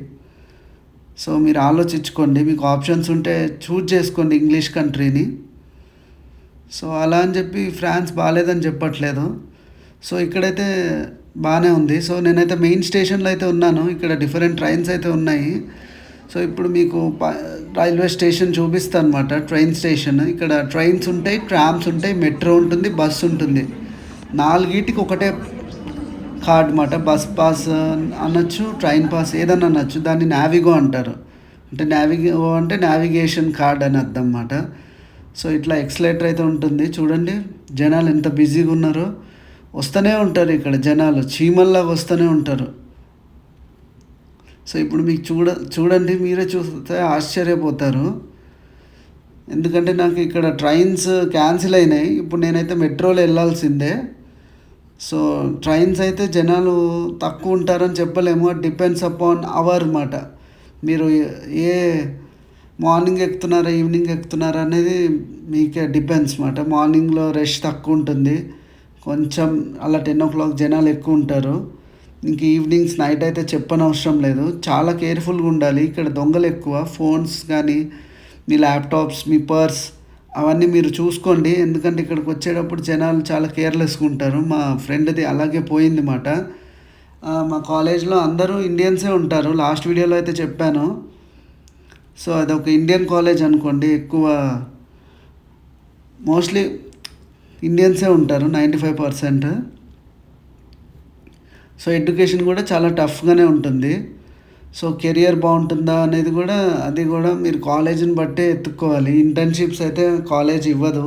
సో మీరు ఆలోచించుకోండి, మీకు ఆప్షన్స్ ఉంటే చూజ్ చేసుకోండి ఇంగ్లీష్ కంట్రీని. సో అలా అని చెప్పి ఫ్రాన్స్ బాగాలేదని చెప్పట్లేదు. సో ఇక్కడైతే బాగానే ఉంది. సో నేనైతే మెయిన్ స్టేషన్లో అయితే ఉన్నాను. ఇక్కడ డిఫరెంట్ ట్రైన్స్ అయితే ఉన్నాయి. సో ఇప్పుడు మీకు రైల్వే స్టేషన్ చూపిస్తాను అనమాట, ట్రైన్ స్టేషన్. ఇక్కడ ట్రైన్స్ ఉంటాయి, ట్రామ్స్ ఉంటాయి, మెట్రో ఉంటుంది, బస్సు ఉంటుంది. 4గిటికి ఒకటే కార్డ్ అనమాట. బస్ పాస్ అనొచ్చు, ట్రైన్ పాస్ ఏదన్నా అనొచ్చు. దాన్ని నావిగో అంటారు. అంటే నావిగో అంటే నావిగేషన్ కార్డ్ అని అర్థం అన్నమాట. సో ఇట్లా ఎక్సలేటర్ అయితే ఉంటుంది. చూడండి జనాలు ఎంత బిజీగా ఉన్నారో, వస్తూనే ఉంటారు ఇక్కడ జనాలు, చీమల్లాగా వస్తూనే ఉంటారు. సో ఇప్పుడు మీకు చూడండి, మీరే చూస్తే ఆశ్చర్యపోతారు. ఎందుకంటే నాకు ఇక్కడ ట్రైన్స్ క్యాన్సిల్ అయినాయి. ఇప్పుడు నేనైతే మెట్రోలో వెళ్ళాల్సిందే. సో ట్రైన్స్ అయితే జనాలు తక్కువ ఉంటారని చెప్పలేము, డిపెండ్స్ అపాన్ అవర్ మాట. మీరు ఏ మార్నింగ్ ఎక్కుతున్నారా, ఈవినింగ్ ఎక్కుతున్నారా అనేది మీకే డిపెండ్స్ మాట. మార్నింగ్లో రష్ తక్కువ ఉంటుంది, కొంచెం అలా 10 o'clock జనాలు ఎక్కువ ఉంటారు. ఇంక ఈవినింగ్స్, నైట్ అయితే చెప్పనవసరం లేదు. చాలా కేర్ఫుల్గా ఉండాలి. ఇక్కడ దొంగలు ఎక్కువ. ఫోన్స్ కానీ, మీ ల్యాప్టాప్స్, మీ పర్స్, అవన్నీ మీరు చూసుకోండి. ఎందుకంటే ఇక్కడికి వచ్చేటప్పుడు జనాలు చాలా కేర్లెస్గా ఉంటారు. మా ఫ్రెండ్ది అలాగే పోయింది మాట. మా కాలేజ్లో అందరూ ఇండియన్సే ఉంటారు, లాస్ట్ వీడియోలో అయితే చెప్పాను. సో అదొక ఇండియన్ కాలేజ్ అనుకోండి, ఎక్కువ మోస్ట్లీ ఇండియన్సే ఉంటారు 95%. సో ఎడ్యుకేషన్ కూడా చాలా టఫ్గానే ఉంటుంది. సో కెరియర్ బాగుంటుందా అనేది కూడా, అది కూడా మీరు కాలేజీని బట్టే ఎత్తుక్కోవాలి. ఇంటర్న్షిప్స్ అయితే కాలేజ్ ఇవ్వదు.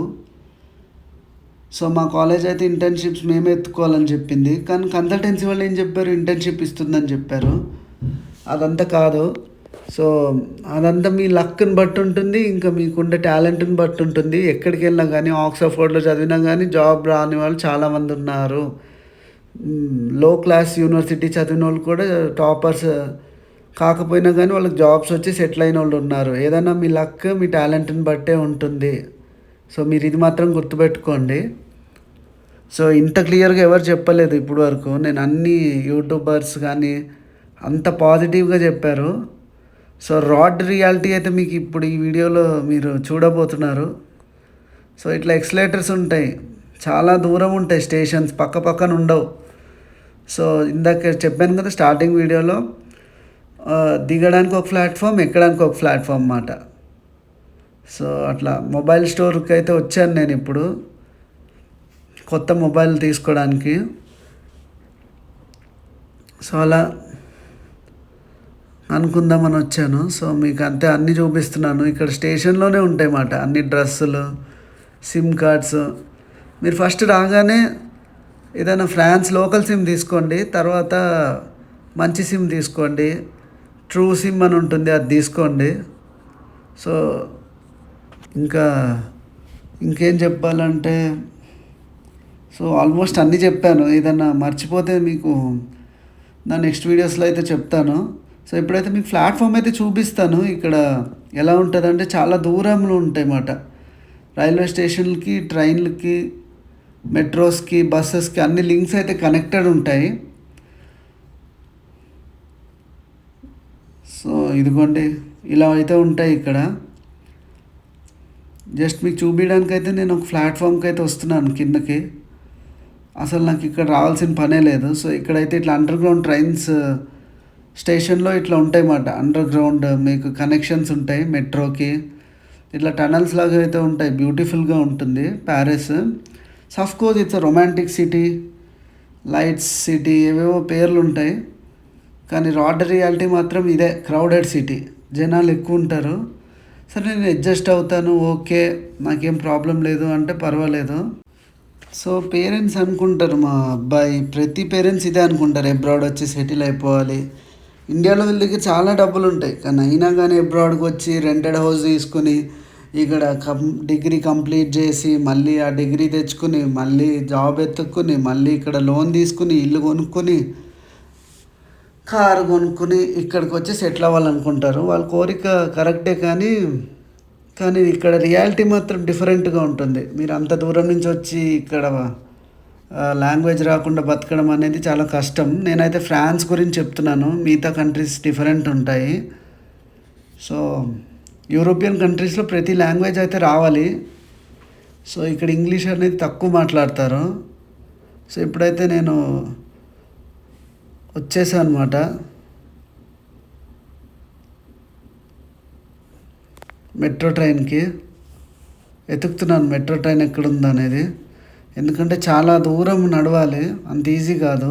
సో మా కాలేజ్ అయితే ఇంటర్న్షిప్స్ మేమే ఎత్తుకోవాలని చెప్పింది. కానీ కన్సల్టెన్సీ వాళ్ళు ఏం చెప్పారు, ఇంటర్న్షిప్ ఇస్తుందని చెప్పారు. అదంతా కాదు. సో అదంతా మీ లక్ని బట్టి ఉంటుంది, ఇంకా మీకుండే టాలెంట్ని బట్టి ఉంటుంది. ఎక్కడికి వెళ్ళినా కానీ, ఆక్స్ఫర్డ్లో చదివినా కానీ జాబ్ రాని వాళ్ళు చాలామంది ఉన్నారు. లో క్లాస్ యూనివర్సిటీ చదివిన వాళ్ళు కూడా టాపర్స్ కాకపోయినా కానీ వాళ్ళకి జాబ్స్ వచ్చి సెటిల్ అయిన వాళ్ళు ఉన్నారు. ఏదైనా మీ లక్, మీ టాలెంట్ని బట్టే ఉంటుంది. సో మీరు ఇది మాత్రం గుర్తుపెట్టుకోండి. సో ఇంత క్లియర్గా ఎవరు చెప్పలేదు ఇప్పుడు వరకు. నేను అన్ని యూట్యూబర్స్ కానీ అంత పాజిటివ్గా చెప్పారు. సో రాడ్ రియాలిటీ అయితే మీకు ఇప్పుడు ఈ వీడియోలో మీరు చూడబోతున్నారు. సో ఇట్లా ఎక్స్లేటర్స్ ఉంటాయి, చాలా దూరం ఉంటాయి, స్టేషన్స్ పక్క పక్కన ఉండవు. సో ఇందాక చెప్పాను కదా స్టార్టింగ్ వీడియోలో, దిగడానికి ఒక ప్లాట్ఫామ్, ఎక్కడానికి ఒక ప్లాట్ఫామ్ అన్నమాట. సో అట్లా మొబైల్ స్టోర్కి అయితే వచ్చాను నేను ఇప్పుడు కొత్త మొబైల్ తీసుకోవడానికి. సో అలా అనుకుందామని వచ్చాను. సో మీకు అంతే అన్నీ చూపిస్తున్నాను. ఇక్కడ స్టేషన్లోనే ఉంటాయి అన్నమాట అన్ని డ్రెస్సులు, సిమ్ కార్డ్స్. మీరు ఫస్ట్ రాగానే ఏదైనా ఫ్రాన్స్ లోకల్ సిమ్ తీసుకోండి, తర్వాత మంచి సిమ్ తీసుకోండి, ట్రూ సిమ్ అని ఉంటుంది, అది తీసుకోండి. సో ఇంకా ఇంకేం చెప్పాలంటే, సో ఆల్మోస్ట్ అన్నీ చెప్పాను. ఏదన్నా మర్చిపోతే మీకు నా నెక్స్ట్ వీడియోస్లో అయితే చెప్తాను. సో ఇప్పుడైతే మీకు ప్లాట్ఫామ్ అయితే చూపిస్తాను. ఇక్కడ ఎలా ఉంటుందంటే చాలా దూరంలో ఉంటాయి అన్నమాట. రైల్వే స్టేషన్లకి, ట్రైన్లకి, మెట్రోస్కి, బస్సెస్కి అన్ని లింక్స్ అయితే కనెక్టెడ్ ఉంటాయి. సో ఇదిగోండి ఇలా అయితే ఉంటాయి ఇక్కడ. జస్ట్ మీకు చూపించడానికి అయితే నేను ఒక ప్లాట్ఫామ్కి అయితే వస్తున్నాను కిందకి. అసలు నాకు ఇక్కడ రావాల్సిన పనే లేదు. సో ఇక్కడైతే ఇట్లా అండర్ గ్రౌండ్ ట్రైన్స్ స్టేషన్లో ఇట్లా ఉంటాయి అన్నమాట. అండర్ గ్రౌండ్ మీకు కనెక్షన్స్ ఉంటాయి మెట్రోకి. ఇట్లా టనల్స్ లాగా అయితే ఉంటాయి. బ్యూటిఫుల్గా ఉంటుంది Paris. Of course it's romantic city, lights city, ఏవేవో పేర్లు ఉంటాయి. కానీ రాడ్ రియాలిటీ మాత్రం ఇదే, క్రౌడెడ్ సిటీ, జనాలు ఎక్కువ ఉంటారు. సరే నేను అడ్జస్ట్ అవుతాను, ఓకే నాకేం ప్రాబ్లం లేదు అంటే పర్వాలేదు. సో పేరెంట్స్ అనుకుంటారు, మా అబ్బాయి ప్రతి పేరెంట్స్ ఇదే అనుకుంటారు, అబ్రాడ్ వచ్చి సెటిల్ అయిపోవాలి. ఇండియాలో వీళ్ళకి చాలా డబ్బులు ఉంటాయి, కానీ అయినా కానీ అబ్రాడ్కి వచ్చి రెంటెడ్ హౌస్ తీసుకుని ఇక్కడ డిగ్రీ కంప్లీట్ చేసి మళ్ళీ ఆ డిగ్రీ తెచ్చుకుని మళ్ళీ జాబ్ ఎత్తుక్కుని మళ్ళీ ఇక్కడ లోన్ తీసుకుని ఇల్లు కొనుక్కొని కారు కొనుక్కొని ఇక్కడికి వచ్చి సెటిల్ అవ్వాలనుకుంటారు. వాళ్ళ కోరిక కరెక్టే, కానీ ఇక్కడ రియాలిటీ మాత్రం డిఫరెంట్గా ఉంటుంది. మీరు అంత దూరం నుంచి వచ్చి ఇక్కడ లాంగ్వేజ్ రాకుండా బతకడం అనేది చాలా కష్టం. నేనైతే ఫ్రాన్స్ గురించి చెప్తున్నాను, మిగతా కంట్రీస్ డిఫరెంట్ ఉంటాయి. సో యూరోపియన్ కంట్రీస్లో ప్రతి లాంగ్వేజ్ అయితే రావాలి. సో ఇక్కడ ఇంగ్లీష్ అనేది తక్కువ మాట్లాడతారు. సో ఇప్పుడైతే నేను వచ్చేసాను అనమాట. మెట్రో ట్రైన్కి వెతుకుతున్నాను, మెట్రో ట్రైన్ ఎక్కడుంది అనేది. ఎందుకంటే చాలా దూరం నడవాలి, అంత ఈజీ కాదు.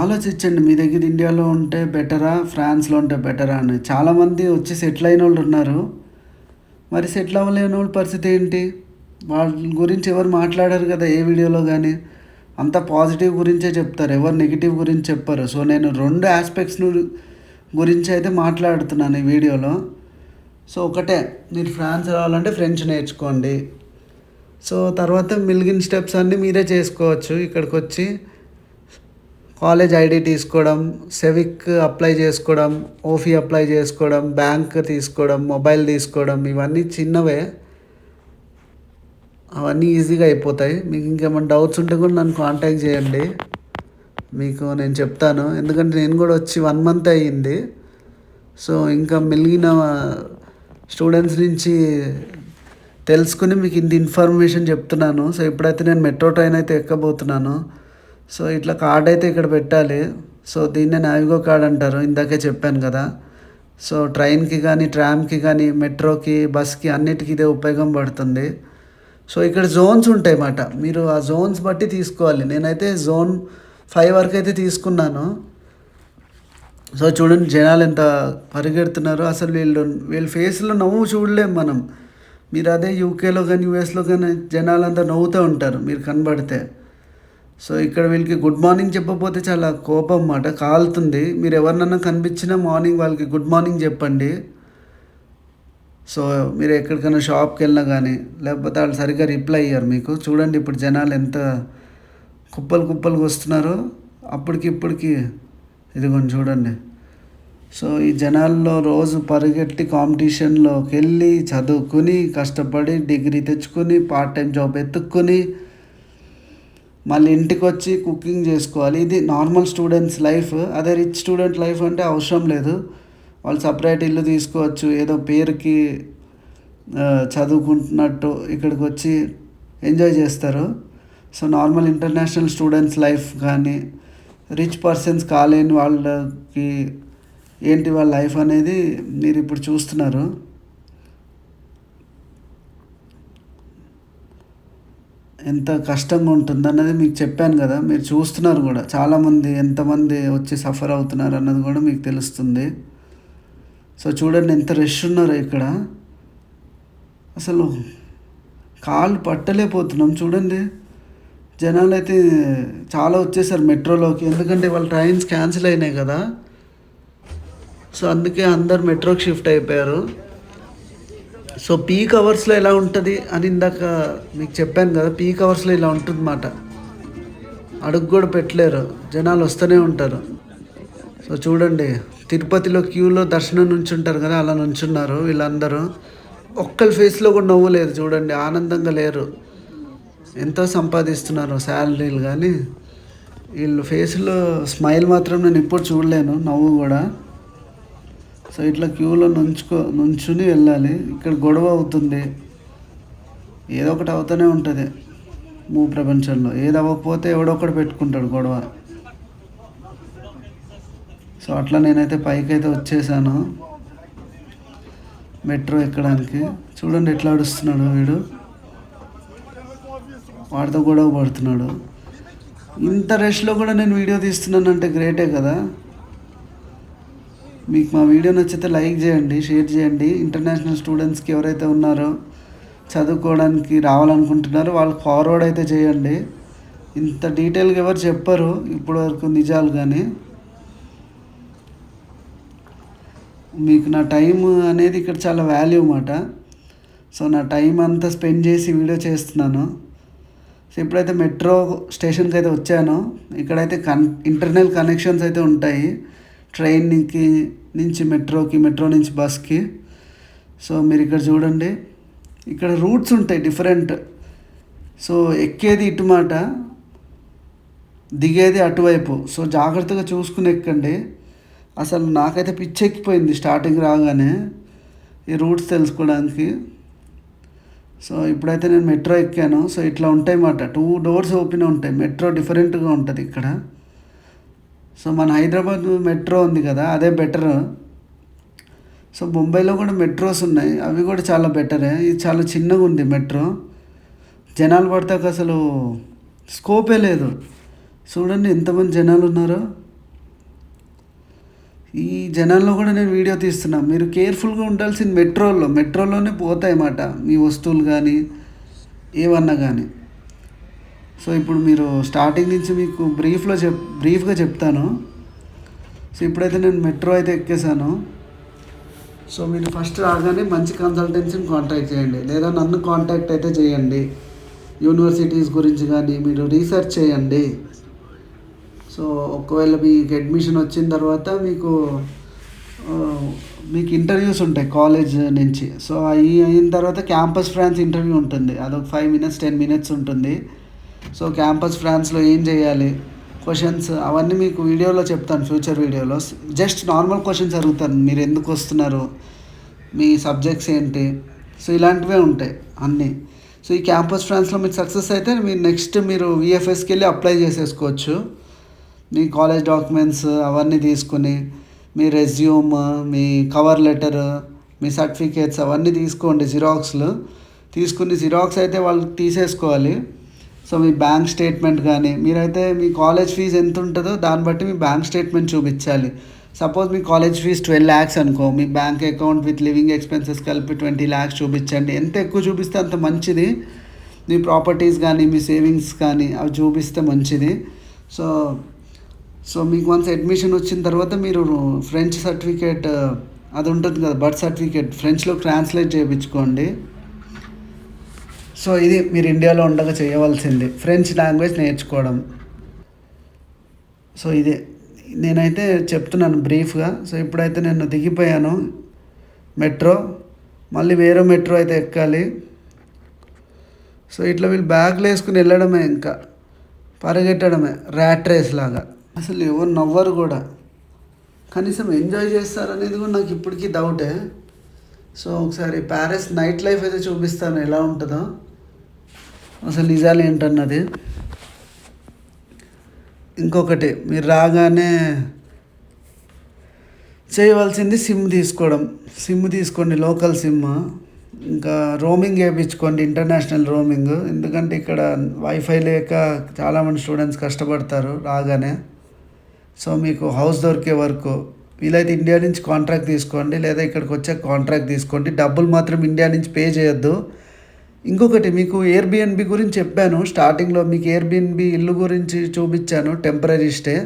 ఆలోచించండి, మీ దగ్గర ఇండియాలో ఉంటే బెటరా, ఫ్రాన్స్లో ఉంటే బెటరా అని. చాలామంది వచ్చి సెటిల్ అయిన వాళ్ళు ఉన్నారు. మరి సెటిల్ అవ్వలేని వాళ్ళ పరిస్థితి ఏంటి? వాళ్ళ గురించి ఎవరు మాట్లాడారు కదా ఏ వీడియోలో కానీ. అంత పాజిటివ్ గురించే చెప్తారు, ఎవరు నెగిటివ్ గురించి చెప్పారు. సో నేను రెండు ఆస్పెక్ట్స్ గురించి అయితే మాట్లాడుతున్నాను ఈ వీడియోలో. సో ఒకటే, మీరు ఫ్రాన్స్ రావాలంటే ఫ్రెంచ్ నేర్చుకోండి. సో తర్వాత మిగిలిన స్టెప్స్ అన్నీ మీరే చేసుకోవచ్చు. ఇక్కడికి వచ్చి కాలేజ్ ఐడి తీసుకోవడం, సెవిక్ అప్లై చేసుకోవడం, ఓఫీ అప్లై చేసుకోవడం, బ్యాంక్ తీసుకోవడం, మొబైల్ తీసుకోవడం, ఇవన్నీ చిన్నవే, అవన్నీ ఈజీగా అయిపోతాయి. మీకు ఇంకేమైనా డౌట్స్ ఉంటే కూడా నన్ను కాంటాక్ట్ చేయండి, మీకు నేను చెప్తాను. ఎందుకంటే నేను కూడా వచ్చి 1 month అయ్యింది. సో ఇంకా మిగిలిన స్టూడెంట్స్ నుంచి తెలుసుకుని మీకు ఇంత ఇన్ఫర్మేషన్ చెప్తున్నాను. సో ఇప్పుడైతే నేను మెట్రో ట్రైన్ అయితే ఎక్కబోతున్నాను. సో ఇట్లా కార్డ్ అయితే ఇక్కడ పెట్టాలి. సో దీన్నే నావిగో కార్డ్ అంటారు, ఇందాకే చెప్పాను కదా. సో ట్రైన్కి కానీ, ట్రామ్కి కానీ, మెట్రోకి, బస్కి అన్నిటికీ ఇదే ఉపయోగం పడుతుంది. సో ఇక్కడ జోన్స్ ఉంటాయి అన్నమాట, మీరు ఆ జోన్స్ బట్టి తీసుకోవాలి. నేనైతే జోన్ 5 వరకు అయితే తీసుకున్నాను. సో చూడండి జనాలు ఎంత పరిగెడుతున్నారు. అసలు వీళ్ళ ఫేస్లో నవ్వు చూడలేము మనం. మీరు అదే యూకేలో కానీ యూఎస్లో కానీ జనాలంతా నవ్వుతూ ఉంటారు మీరు కనబడితే. సో ఇక్కడ వీళ్ళకి గుడ్ మార్నింగ్ చెప్పకపోతే చాలా కోపం అన్నమాట, కాలుతుంది. మీరు ఎవరినన్నా కనిపించినా మార్నింగ్ వాళ్ళకి గుడ్ మార్నింగ్ చెప్పండి. సో మీరు ఎక్కడికైనా షాప్కి వెళ్ళినా కానీ, లేకపోతే వాళ్ళు సరిగ్గా రిప్లై అయ్యారు మీకు. చూడండి ఇప్పుడు జనాలు ఎంత కుప్పలుగా వస్తున్నారో అప్పటికి ఇప్పటికి. ఇదిగోండి చూడండి. సో ఈ జనాల్లో రోజు పరిగెట్టి కాంపిటీషన్లోకి వెళ్ళి చదువుకుని కష్టపడి డిగ్రీ తెచ్చుకొని పార్ట్ టైం జాబ్ ఎత్తుక్కొని మళ్ళీ ఇంటికి వచ్చి కుకింగ్ చేసుకోవాలి. ఇది నార్మల్ స్టూడెంట్స్ లైఫ్. అదే రిచ్ స్టూడెంట్ లైఫ్ అంటే అవసరం లేదు. వాళ్ళు సపరేట్ ఇల్లు తీసుకోవచ్చు, ఏదో పేరుకి చదువుకుంటున్నట్టు ఇక్కడికి వచ్చి ఎంజాయ్ చేస్తారు. So normal international students life కానీ రిచ్ పర్సన్స్ కాలేని వాళ్ళకి ఏంటి వాళ్ళ లైఫ్ అనేది మీరు ఇప్పుడు చూస్తున్నారు. ఎంత కష్టంగా ఉంటుంది అన్నది మీకు చెప్పాను కదా, మీరు చూస్తున్నారు కూడా. చాలామంది ఎంతమంది వచ్చి సఫర్ అవుతున్నారు అన్నది కూడా మీకు తెలుస్తుంది. సో చూడండి ఎంత రష్ ఉన్నారో ఇక్కడ. అసలు కాళ్ళు పట్టలేకపోతున్నాం చూడండి. జనాలు అయితే చాలా వచ్చేసారు మెట్రోలోకి, ఎందుకంటే వాళ్ళ ట్రైన్స్ క్యాన్సిల్ అయినాయి కదా. సో అందుకే అందరు మెట్రోకి షిఫ్ట్ అయిపోయారు. సో పీక్ అవర్స్లో ఎలా ఉంటుంది అని ఇందాక మీకు చెప్పాను కదా, పీక్ అవర్స్లో ఇలా ఉంటుందన్నమాట. అడుగు కూడా పెట్టలేరు, జనాలు వస్తూనే ఉంటారు. సో చూడండి, తిరుపతిలో క్యూలో దర్శనం నుంచుంటారు కదా, అలా నుంచున్నారు వీళ్ళందరూ. ఒక్కరి ఫేస్లో కూడా నవ్వు లేదు చూడండి, ఆనందంగా లేరు. ఎంతో సంపాదిస్తున్నారు శాలరీలు, కానీ వీళ్ళు ఫేస్లో స్మైల్ మాత్రం నేను ఇప్పుడు చూడలేను, నవ్వు కూడా. సో ఇట్లా క్యూలో నుంచుని వెళ్ళాలి. ఇక్కడ గొడవ అవుతుంది, ఏదో ఒకటి అవుతూనే ఉంటుంది ప్రపంచంలో. ఏది అవ్వకపోతే ఎవడో ఒకటి పెట్టుకుంటాడు గొడవ. సో అట్లా నేనైతే పైకైతే వచ్చేసాను మెట్రో ఎక్కడానికి. చూడండి ఎట్లా అడుస్తున్నాడు వీడు, వాడితో గొడవ పడుతున్నాడు. ఇంత రష్లో కూడా నేను వీడియో తీస్తున్నానంటే గ్రేటే కదా. మీకు మా వీడియో నచ్చితే లైక్ చేయండి, షేర్ చేయండి. ఇంటర్నేషనల్ స్టూడెంట్స్కి ఎవరైతే ఉన్నారో చదువుకోవడానికి రావాలనుకుంటున్నారో వాళ్ళకి ఫార్వర్డ్ అయితే చేయండి. ఇంత డీటెయిల్గా ఎవరు చెప్పరు ఇప్పటివరకు నిజాలు, కానీ మీకు నా టైం అనేది ఇక్కడ చాలా వాల్యూ అన్నమాట. సో నా టైం అంతా స్పెండ్ చేసి వీడియో చేస్తున్నాను. సో ఇప్పుడైతే మెట్రో స్టేషన్కి అయితే వచ్చాను. ఇక్కడైతే ఇంటర్నల్ కనెక్షన్స్ అయితే ఉంటాయి, ట్రైన్కి నుంచి మెట్రోకి, మెట్రో నుంచి బస్కి. సో మీరు ఇక్కడ చూడండి, ఇక్కడ రూట్స్ ఉంటాయి డిఫరెంట్. సో ఎక్కేది ఇటు మాట, దిగేది అటువైపు. సో జాగ్రత్తగా చూసుకుని ఎక్కండి. అసలు నాకైతే పిచ్చెక్కిపోయింది స్టార్టింగ్ రాగానే ఈ రూట్స్ తెలుసుకోవడానికి. సో ఇప్పుడైతే నేను మెట్రో ఎక్కాను. సో ఇట్లా ఉంటాయి అన్నమాట, 2 డోర్స్ ఓపెన్ ఉంటాయి. మెట్రో డిఫరెంట్గా ఉంటుంది ఇక్కడ. సో మన హైదరాబాద్ మెట్రో ఉంది కదా, అదే బెటర్. సో ముంబైలో కూడా మెట్రోస్ ఉన్నాయి, అవి కూడా చాలా బెటరే. ఇది చాలా చిన్నగా ఉంది మెట్రో, జనాలు పడతాక అసలు స్కోపే లేదు. చూడండి ఎంతమంది జనాలు ఉన్నారో. ఈ జనాల్లో కూడా నేను వీడియో తీస్తున్నా. మీరు కేర్ఫుల్గా ఉండాల్సింది మెట్రోలోనే పోతాయి అన్నమాట మీ వస్తువులు కానీ ఏమన్నా కానీ. సో ఇప్పుడు మీరు స్టార్టింగ్ నుంచి మీకు బ్రీఫ్గా చెప్తాను. సో ఇప్పుడైతే నేను మెట్రో అయితే ఎక్కేసాను. సో మీరు ఫస్ట్ రాగానే మంచి కన్సల్టెన్సీని కాంటాక్ట్ చేయండి, లేదా నన్ను కాంటాక్ట్ అయితే చేయండి. యూనివర్సిటీస్ గురించి కానీ మీరు రీసెర్చ్ చేయండి. సో ఒకవేళ మీకు అడ్మిషన్ వచ్చిన తర్వాత మీకు ఇంటర్వ్యూస్ ఉంటాయి కాలేజ్ నుంచి. సో అవి అయిన తర్వాత క్యాంపస్ ఫ్రాన్స్ ఇంటర్వ్యూ ఉంటుంది, అదొక 5 minutes 10 minutes ఉంటుంది. సో క్యాంపస్ ఫ్రాన్స్లో ఏం చేయాలి, క్వశ్చన్స్ అవన్నీ మీకు వీడియోలో చెప్తాను, ఫ్యూచర్ వీడియోలో. జస్ట్ నార్మల్ క్వశ్చన్స్ అడుగుతాను, మీరు ఎందుకు వస్తున్నారు, మీ సబ్జెక్ట్స్ ఏంటి. సో ఇలాంటివే ఉంటాయి అన్నీ. సో ఈ క్యాంపస్ ఫ్రాన్స్లో మీరు సక్సెస్ అయితే మీరు విఎఫ్ఎస్కి వెళ్ళి అప్లై చేసేసుకోవచ్చు. మీ కాలేజ్ డాక్యుమెంట్స్ అవన్నీ తీసుకుని, మీ రెజ్యూమ్, మీ కవర్ లెటర్, మీ సర్టిఫికేట్స్ అవన్నీ తీసుకోండి. తీసుకుని జిరాక్స్ అయితే వాళ్ళు తీసేసుకోవాలి. సో మీ బ్యాంక్ స్టేట్మెంట్ కానీ, మీరైతే మీ కాలేజ్ ఫీజు ఎంత ఉంటుందో దాన్ని బట్టి మీ బ్యాంక్ స్టేట్మెంట్ చూపించాలి. సపోజ్ మీ కాలేజ్ ఫీజు 12 lakhs అనుకో, మీ bank account with living expenses కలిపి 20 lakhs చూపించండి. ఎంత ఎక్కువ చూపిస్తే అంత మంచిది. మీ ప్రాపర్టీస్ కానీ మీ సేవింగ్స్ కానీ అవి చూపిస్తే మంచిది. సో మీకు వన్స్ అడ్మిషన్ వచ్చిన తర్వాత మీరు ఫ్రెంచ్ సర్టిఫికేట్ అది ఉంటుంది కదా, బర్త్ సర్టిఫికేట్ ఫ్రెంచ్లో ట్రాన్స్లేట్ చేయించుకోండి. సో ఇది మీరు ఇండియాలో ఉండగా చేయవలసింది, ఫ్రెంచ్ లాంగ్వేజ్ నేర్చుకోవడం. సో నేనైతే చెప్తున్నాను బ్రీఫ్గా. సో ఇప్పుడైతే నేను దిగిపోయాను మెట్రో. మళ్ళీ వేరే మెట్రో అయితే ఎక్కాలి. సో ఇట్లా వీళ్ళు బ్యాగ్లు వేసుకుని వెళ్ళడమే, ఇంకా పరిగెట్టడమే ర్యాట్ రేస్ లాగా. అసలు ఎవరు నవ్వరు కూడా, కనీసం ఎంజాయ్ చేస్తారనేది కూడా నాకు ఇప్పటికీ డౌటే. సో ఒకసారి ప్యారిస్ నైట్ లైఫ్ అయితే చూపిస్తాను ఎలా ఉంటుందో, అసలు నిజాలు ఏంటన్నది. ఇంకొకటి, మీరు రాగానే చేయవలసింది సిమ్ తీసుకోవడం. సిమ్ తీసుకోండి, లోకల్ సిమ్. ఇంకా రోమింగ్ వేయించుకోండి, ఇంటర్నేషనల్ రోమింగ్. ఎందుకంటే ఇక్కడ వైఫై లేక చాలామంది స్టూడెంట్స్ కష్టపడతారు రాగానే. సో మీకు హౌస్ దొరికే వరకు వీలైతే ఇండియా నుంచి కాంట్రాక్ట్ తీసుకోండి, లేదా ఇక్కడికి వచ్చే కాంట్రాక్ట్ తీసుకోండి. డబ్బులు మాత్రం ఇండియా నుంచి పే చేయొద్దు. ఇంకొకటి, మీకు ఎయిర్బిఎన్బి గురించి చెప్పాను స్టార్టింగ్లో. మీకు ఎయిర్బిఎన్బి ఇల్లు గురించి చూపించాను, టెంపరీ స్టే.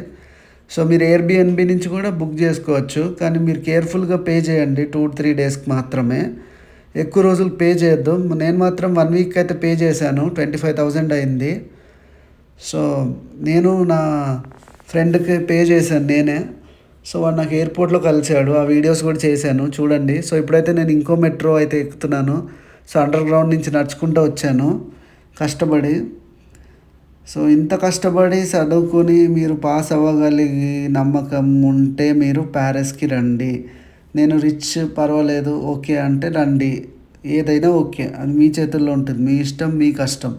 సో మీరు ఎయిర్బిఎన్బి నుంచి కూడా బుక్ చేసుకోవచ్చు, కానీ మీరు కేర్ఫుల్గా పే చేయండి. 2-3 డేస్కి మాత్రమే, ఎక్కువ రోజులు పే చేయొద్దు. నేను మాత్రం 1 వీక్ అయితే పే చేశాను, 25,000 అయింది. సో నేను నా ఫ్రెండ్కి పే చేశాను నేనే. సో వాడు నాకు ఎయిర్పోర్ట్లో కలిశాడు, ఆ వీడియోస్ కూడా చేశాను చూడండి. సో ఇప్పుడైతే నేను ఇంకో మెట్రో అయితే ఎక్కుతున్నాను. సో అండర్ గ్రౌండ్ నుంచి నడుచుకుంటూ వచ్చాను కష్టపడి. సో ఇంత కష్టపడి చదువుకొని మీరు పాస్ అవ్వగలిగి నమ్మకం ఉంటే మీరు ప్యారిస్కి రండి. నేను రిచ్ పర్వాలేదు ఓకే అంటే రండి, ఏదైనా ఓకే, అది మీ చేతుల్లో ఉంటుంది, మీ ఇష్టం, మీ కష్టం.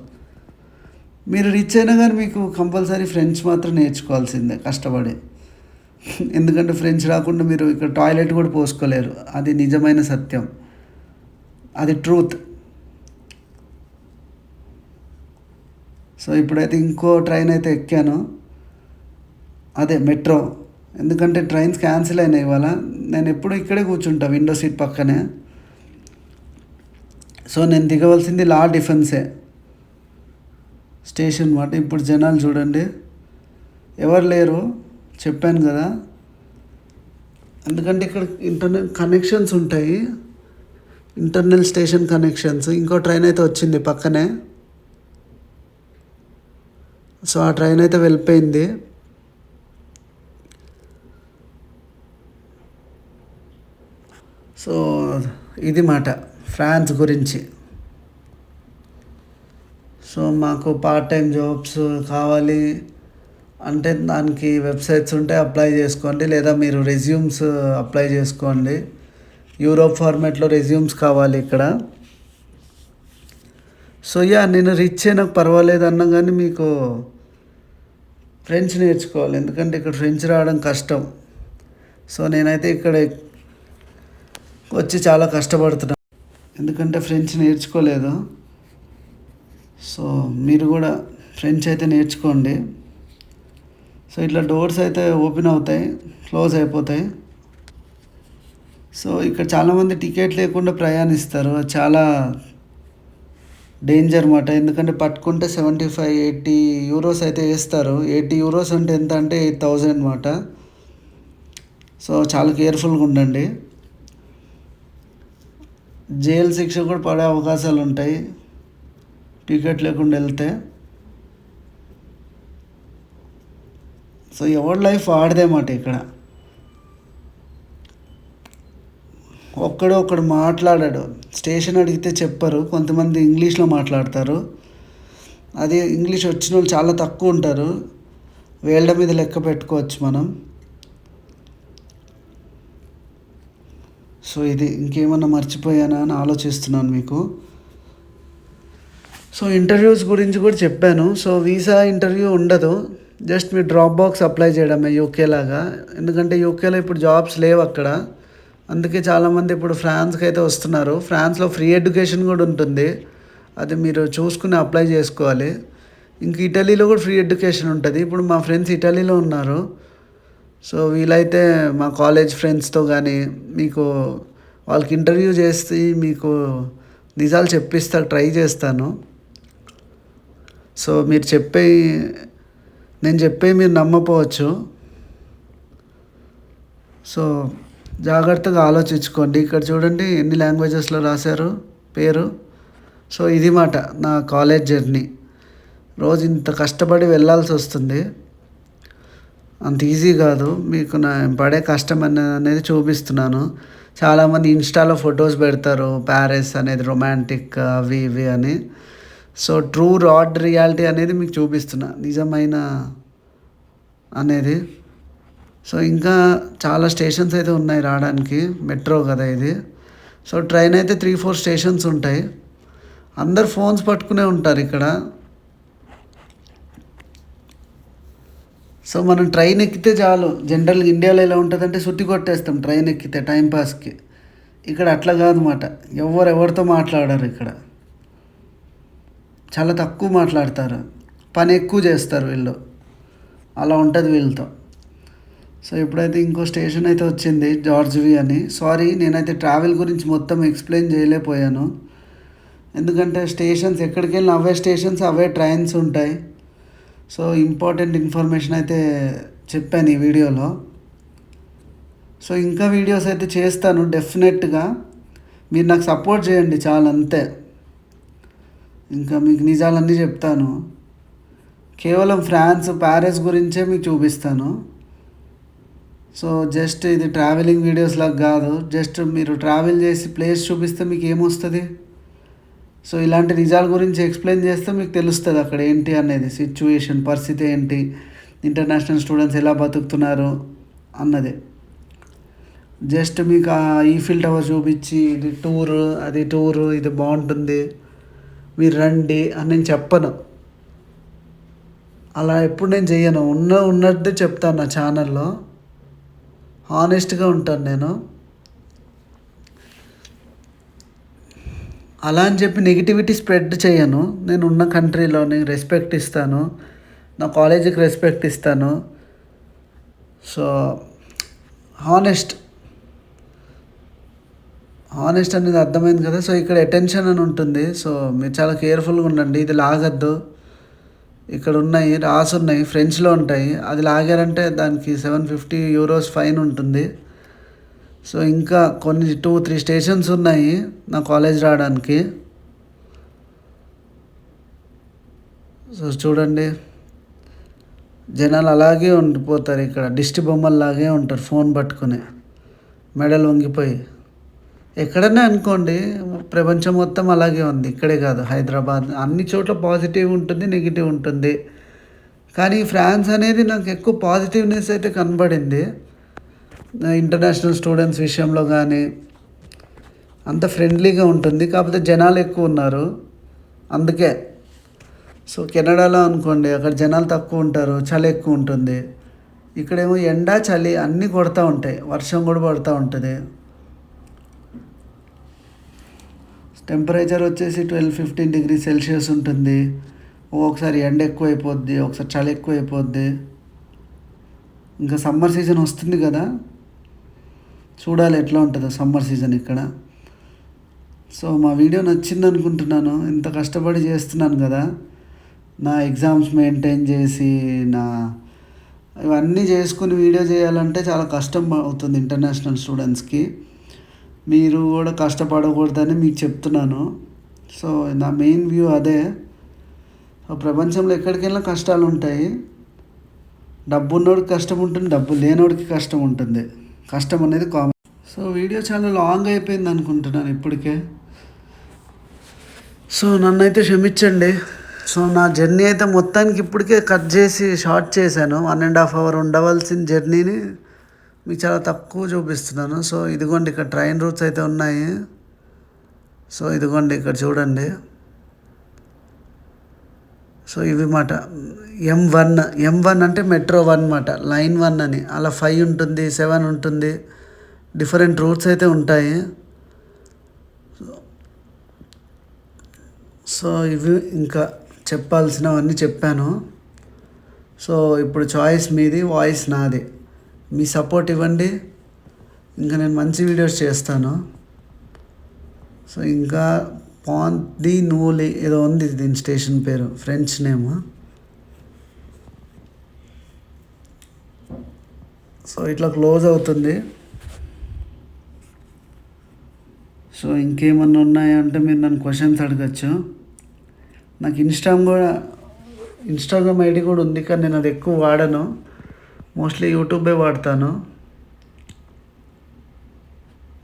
మీరు రిచ్ అయినా కానీ మీకు కంపల్సరీ ఫ్రెంచ్ మాత్రం నేర్చుకోవాల్సిందే కష్టపడి. ఎందుకంటే ఫ్రెంచ్ రాకుండా మీరు ఇక్కడ టాయిలెట్ కూడా పోసుకోలేరు, అది నిజమైన సత్యం, అది ట్రూత్. సో ఇప్పుడైతే ఇంకో ట్రైన్ అయితే ఎక్కాను, అదే మెట్రో. ఎందుకంటే ట్రైన్స్ క్యాన్సిల్ అయినాయి ఇవాళ. నేను ఎప్పుడు ఇక్కడే కూర్చుంటా, విండో సీట్ పక్కనే. సో నేను దిగవలసింది లా డిఫెన్సే స్టేషన్ అన్నమాట. ఇప్పుడు జనాలు చూడండి, ఎవరు లేరు, చెప్పాను కదా. ఎందుకంటే ఇక్కడ ఇంటర్నెట్ కనెక్షన్స్ ఉంటాయి, ఇంటర్నల్ స్టేషన్ కనెక్షన్స్. ఇంకో ట్రైన్ అయితే వచ్చింది పక్కనే. సో ఆ ట్రైన్ అయితే వెళ్ళిపోయింది. సో ఇది మాట ఫ్రాన్స్ గురించి. సో మాకు పార్ట్ టైం జాబ్స్ కావాలి అంటే దానికి వెబ్సైట్స్ ఉంటే అప్లై చేసుకోండి, లేదా మీరు రెజ్యూమ్స్ అప్లై చేసుకోండి. యూరోప్ ఫార్మాట్లో రెజ్యూమ్స్ కావాలి ఇక్కడ. సో నేను రిచ్ నాకు పర్వాలేదు అన్నా కానీ మీకు ఫ్రెంచ్ నేర్చుకోవాలి, ఎందుకంటే ఇక్కడ ఫ్రెంచ్ రావడం కష్టం. సో నేనైతే ఇక్కడ వచ్చి చాలా కష్టపడుతున్నాను, ఎందుకంటే ఫ్రెంచ్ నేర్చుకోలేదు. సో మీరు కూడా ఫ్రెంచ్ అయితే నేర్చుకోండి. సో ఇట్లా డోర్స్ అయితే ఓపెన్ అవుతాయి, క్లోజ్ అయిపోతాయి. సో ఇక్కడ చాలామంది టికెట్ లేకుండా ప్రయాణిస్తారు, అది చాలా డేంజర్ అన్నమాట. ఎందుకంటే పట్టుకుంటే 75-80 యూరోస్ అయితే వేస్తారు. 80 యూరోస్ అంటే ఎంత అంటే 8,000 అన్నమాట. సో చాలా కేర్ఫుల్గా ఉండండి, జైలు శిక్ష కూడా పడే అవకాశాలు ఉంటాయి టికెట్ లేకుండా వెళ్తే. సో ఎవరి లైఫ్ ఆడదేమాట ఇక్కడ. ఒక్కడు మాట్లాడాడు, స్టేషన్ అడిగితే చెప్పరు, కొంతమంది ఇంగ్లీష్లో మాట్లాడతారు. అది ఇంగ్లీష్ వచ్చిన వాళ్ళు చాలా తక్కువ ఉంటారు, వేళ్ళ మీద లెక్క పెట్టుకోవచ్చు మనం. సో ఇది ఇంకేమన్నా మర్చిపోయానా అని ఆలోచిస్తున్నాను మీకు. సో ఇంటర్వ్యూస్ గురించి కూడా చెప్పాను. సో వీసా ఇంటర్వ్యూ ఉండదు, జస్ట్ మీరు డ్రాప్ బాక్స్ అప్లై చేయడమే యూకే లాగా. ఎందుకంటే యూకేలో ఇప్పుడు జాబ్స్ లేవు అక్కడ, అందుకే చాలామంది ఇప్పుడు ఫ్రాన్స్కి అయితే వస్తున్నారు. ఫ్రాన్స్లో ఫ్రీ ఎడ్యుకేషన్ కూడా ఉంటుంది, అది మీరు చూసుకుని అప్లై చేసుకోవాలి. ఇంక ఇటలీలో కూడా ఫ్రీ ఎడ్యుకేషన్ ఉంటుంది. ఇప్పుడు మా ఫ్రెండ్స్ ఇటలీలో ఉన్నారు. సో వీలైతే మా కాలేజ్ ఫ్రెండ్స్తో కానీ మీకు వాళ్ళకి ఇంటర్వ్యూ చేసి మీకు నిజాలు చెప్పిస్తా ట్రై చేస్తాను. సో నేను చెప్పే మీరు నమ్మపోవచ్చు. సో జాగ్రత్తగా ఆలోచించుకోండి. ఇక్కడ చూడండి ఎన్ని లాంగ్వేజెస్లో రాశారు పేరు. సో ఇది మాట నా కాలేజ్ జర్నీ. రోజు ఇంత కష్టపడి వెళ్ళాల్సి వస్తుంది. అంత ఈజీ కాదు. మీకు నా పడే కష్టం అనేది చూపిస్తున్నాను. చాలామంది ఇన్‌స్టాలో ఫొటోస్ పెడతారు. ప్యారిస్ అనేది రొమాంటిక్ అవి ఇవి అని. సో, ట్రూ రాడ్ రియాలిటీ అనేది మీకు చూపిస్తున్నా. నిజమైన అనేది. సో, ఇంకా చాలా స్టేషన్స్ అయితే ఉన్నాయి రావడానికి. మెట్రో కదా ఇది. సో, ట్రైన్ అయితే 3, 4 స్టేషన్స్ ఉంటాయి. అందరు ఫోన్స్ పట్టుకునే ఉంటారు ఇక్కడ. సో, మనం ట్రైన్ ఎక్కితే చాలు. జనరల్‌గా ఇండియాలో ఎలా ఉంటదంటే సుత్తి కొట్టేస్తాం ట్రైన్ ఎక్కితే టైం పాస్‌కి. ఇక్కడ అట్లా కాదన్నమాట. ఎవరితో మాట్లాడరు ఇక్కడ. చాలా తక్కువ మాట్లాడతారు. పని ఎక్కువ చేస్తారు వీళ్ళు. అలా ఉంటది వీళ్ళతో. సో, ఇప్పుడైతే ఇంకో స్టేషన్ అయితే వచ్చింది జార్జ్‌వి అని. సారీ, నేనైతే ట్రావెల్ గురించి మొత్తం ఎక్స్‌ప్లెయిన్ చేయలేకపోయాను. ఎందుకంటే స్టేషన్స్ ఎక్కడికెళ్ళినా అవే స్టేషన్స్, అవే ట్రైన్స్ ఉంటాయి. సో, ఇంపార్టెంట్ ఇన్ఫర్మేషన్ అయితే చెప్పాను ఈ వీడియోలో. సో, ఇంకా వీడియోస్ అయితే చేస్తాను డెఫినెట్గా. మీరు నాకు సపోర్ట్ చేయండి చాలు అంతే. ఇంకా మీకు నిజాలన్నీ చెప్తాను. కేవలం ఫ్రాన్స్, ప్యారిస్ గురించే మీకు చూపిస్తాను. సో, జస్ట్ ఇది ట్రావెలింగ్ వీడియోస్ లాగా కాదు. జస్ట్ మీరు ట్రావెల్ చేసి ప్లేస్ చూపిస్తే మీకు ఏమొస్తుంది? సో, ఇలాంటి నిజాల గురించి ఎక్స్ప్లెయిన్ చేస్తే మీకు తెలుస్తుంది అక్కడ ఏంటి అనేది, సిచ్యువేషన్, పరిస్థితి ఏంటి, ఇంటర్నేషనల్ స్టూడెంట్స్ ఎలా బతుకుతున్నారు అన్నది. జస్ట్ మీకు ఆ ఈఫిల్ టవర్ చూపించి ఇది టూరు, అది టూరు, ఇది బాగుంటుంది, మీరు రండి అని నేను చెప్పను. అలా ఎప్పుడు నేను చెయ్యను. ఉన్నట్టు చెప్తాను నా ఛానల్లో. హానెస్ట్గా ఉంటాను నేను. అలా అని చెప్పి నెగిటివిటీ స్ప్రెడ్ చేయను. నేను ఉన్న కంట్రీలోని రెస్పెక్ట్ ఇస్తాను. నా కాలేజీకి రెస్పెక్ట్ ఇస్తాను. సో, హానెస్ట్ అనేది అర్థమైంది కదా. సో, ఇక్కడ అటెన్షన్ అని ఉంటుంది. సో, మీరు చాలా కేర్ఫుల్గా ఉండండి. ఇది లాగద్దు. ఇక్కడ ఉన్నాయి, రాసున్నాయి, ఫ్రెంచ్లో ఉంటాయి. అది లాగారంటే దానికి €750 ఫైన్ ఉంటుంది. సో, ఇంకా కొన్ని 2, 3 స్టేషన్స్ ఉన్నాయి నా కాలేజ్ రావడానికి. సో, చూడండి, జనాలు అలాగే ఉండిపోతారు ఇక్కడ. దిష్టి బొమ్మల్లాగే ఉంటారు ఫోన్ పట్టుకుని, మెడలు వంగిపోయి. ఎక్కడన్నా అనుకోండి, ప్రపంచం మొత్తం అలాగే ఉంది. ఇక్కడే కాదు, హైదరాబాద్ అన్ని చోట్ల పాజిటివ్ ఉంటుంది, నెగిటివ్ ఉంటుంది. కానీ ఫ్రాన్స్ అనేది నాకు ఎక్కువ పాజిటివ్నెస్ అయితే కనబడింది. ఇంటర్నేషనల్ స్టూడెంట్స్ విషయంలో కానీ అంత ఫ్రెండ్లీగా ఉంటుంది. కాకపోతే జనాలు ఎక్కువ ఉన్నారు అందుకే. సో, కెనడాలో అనుకోండి, అక్కడ జనాలు తక్కువ ఉంటారు, చలి ఎక్కువ ఉంటుంది. ఇక్కడేమో ఎండ, చలి అన్నీ కొడతా ఉంటాయి, వర్షం కూడా పడుతూ ఉంటుంది. టెంపరేచర్ వచ్చేసి 12-15 డిగ్రీ సెల్సియస్ ఉంటుంది. ఒకసారి ఎండ ఎక్కువ అయిపోద్ది, ఒకసారి చలి ఎక్కువ అయిపోద్ది. ఇంకా సమ్మర్ సీజన్ వస్తుంది కదా, చూడాలి ఎట్లా ఉంటుందో సమ్మర్ సీజన్ ఇక్కడ. సో, మా వీడియో నచ్చింది అనుకుంటున్నాను. ఇంత కష్టపడి చేస్తున్నాను కదా, నా ఎగ్జామ్స్ మెయింటైన్ చేసి ఇవన్నీ చేసుకుని వీడియో చేయాలంటే చాలా కష్టం అవుతుంది ఇంటర్నేషనల్ స్టూడెంట్స్కి. మీరు కూడా కష్టపడకూడదని మీకు చెప్తున్నాను. సో, నా మెయిన్ వ్యూ అదే. ప్రపంచంలో ఎక్కడికి వెళ్ళినా కష్టాలు ఉంటాయి. డబ్బు ఉన్నోడికి కష్టం ఉంటుంది, డబ్బు లేనోడికి కష్టం ఉంటుంది. కష్టం అనేది కామన్. సో, వీడియో చాలా లాంగ్ అయిపోయింది అనుకుంటున్నాను ఇప్పటికే. సో, నన్నైతే క్షమించండి. సో, నా జర్నీ అయితే మొత్తానికి ఇప్పటికే కట్ చేసి షార్ట్ చేశాను. 1.5 hour ఉండవలసిన జర్నీని మీకు చాలా తక్కువ చూపిస్తున్నాను. సో, ఇదిగోండి ఇక్కడ ట్రైన్ రూట్స్ అయితే ఉన్నాయి. సో, ఇదిగోండి ఇక్కడ చూడండి. సో, ఇవి మాట M1 అంటే మెట్రో 1 మాట, లైన్ 1 అని. అలా 5 ఉంటుంది, 7 ఉంటుంది, డిఫరెంట్ రూట్స్ అయితే ఉంటాయి. సో, ఇవి ఇంకా చెప్పాల్సినవన్నీ చెప్పాను. సో, ఇప్పుడు చాయిస్ మీది, వాయిస్ నాది. మీ సపోర్ట్ ఇవ్వండి, ఇంకా నేను మంచి వీడియోస్ చేస్తాను. సో, ఇంకా పాంట్ ది నూలీ ఏదో ఉంది దీని స్టేషన్ పేరు, ఫ్రెంచ్ నేమ్. సో, ఇట్లా క్లోజ్ అవుతుంది. సో, ఇంకేమన్నా ఉన్నాయంటే మీరు నన్ను క్వశ్చన్స్ అడగచ్చు. నాకు ఇన్స్టాగ్రామ్ ఐడి కూడా ఉంది, కానీ నేను అది ఎక్కువ వాడను. మోస్ట్లీ యూట్యూబే వాడతాను.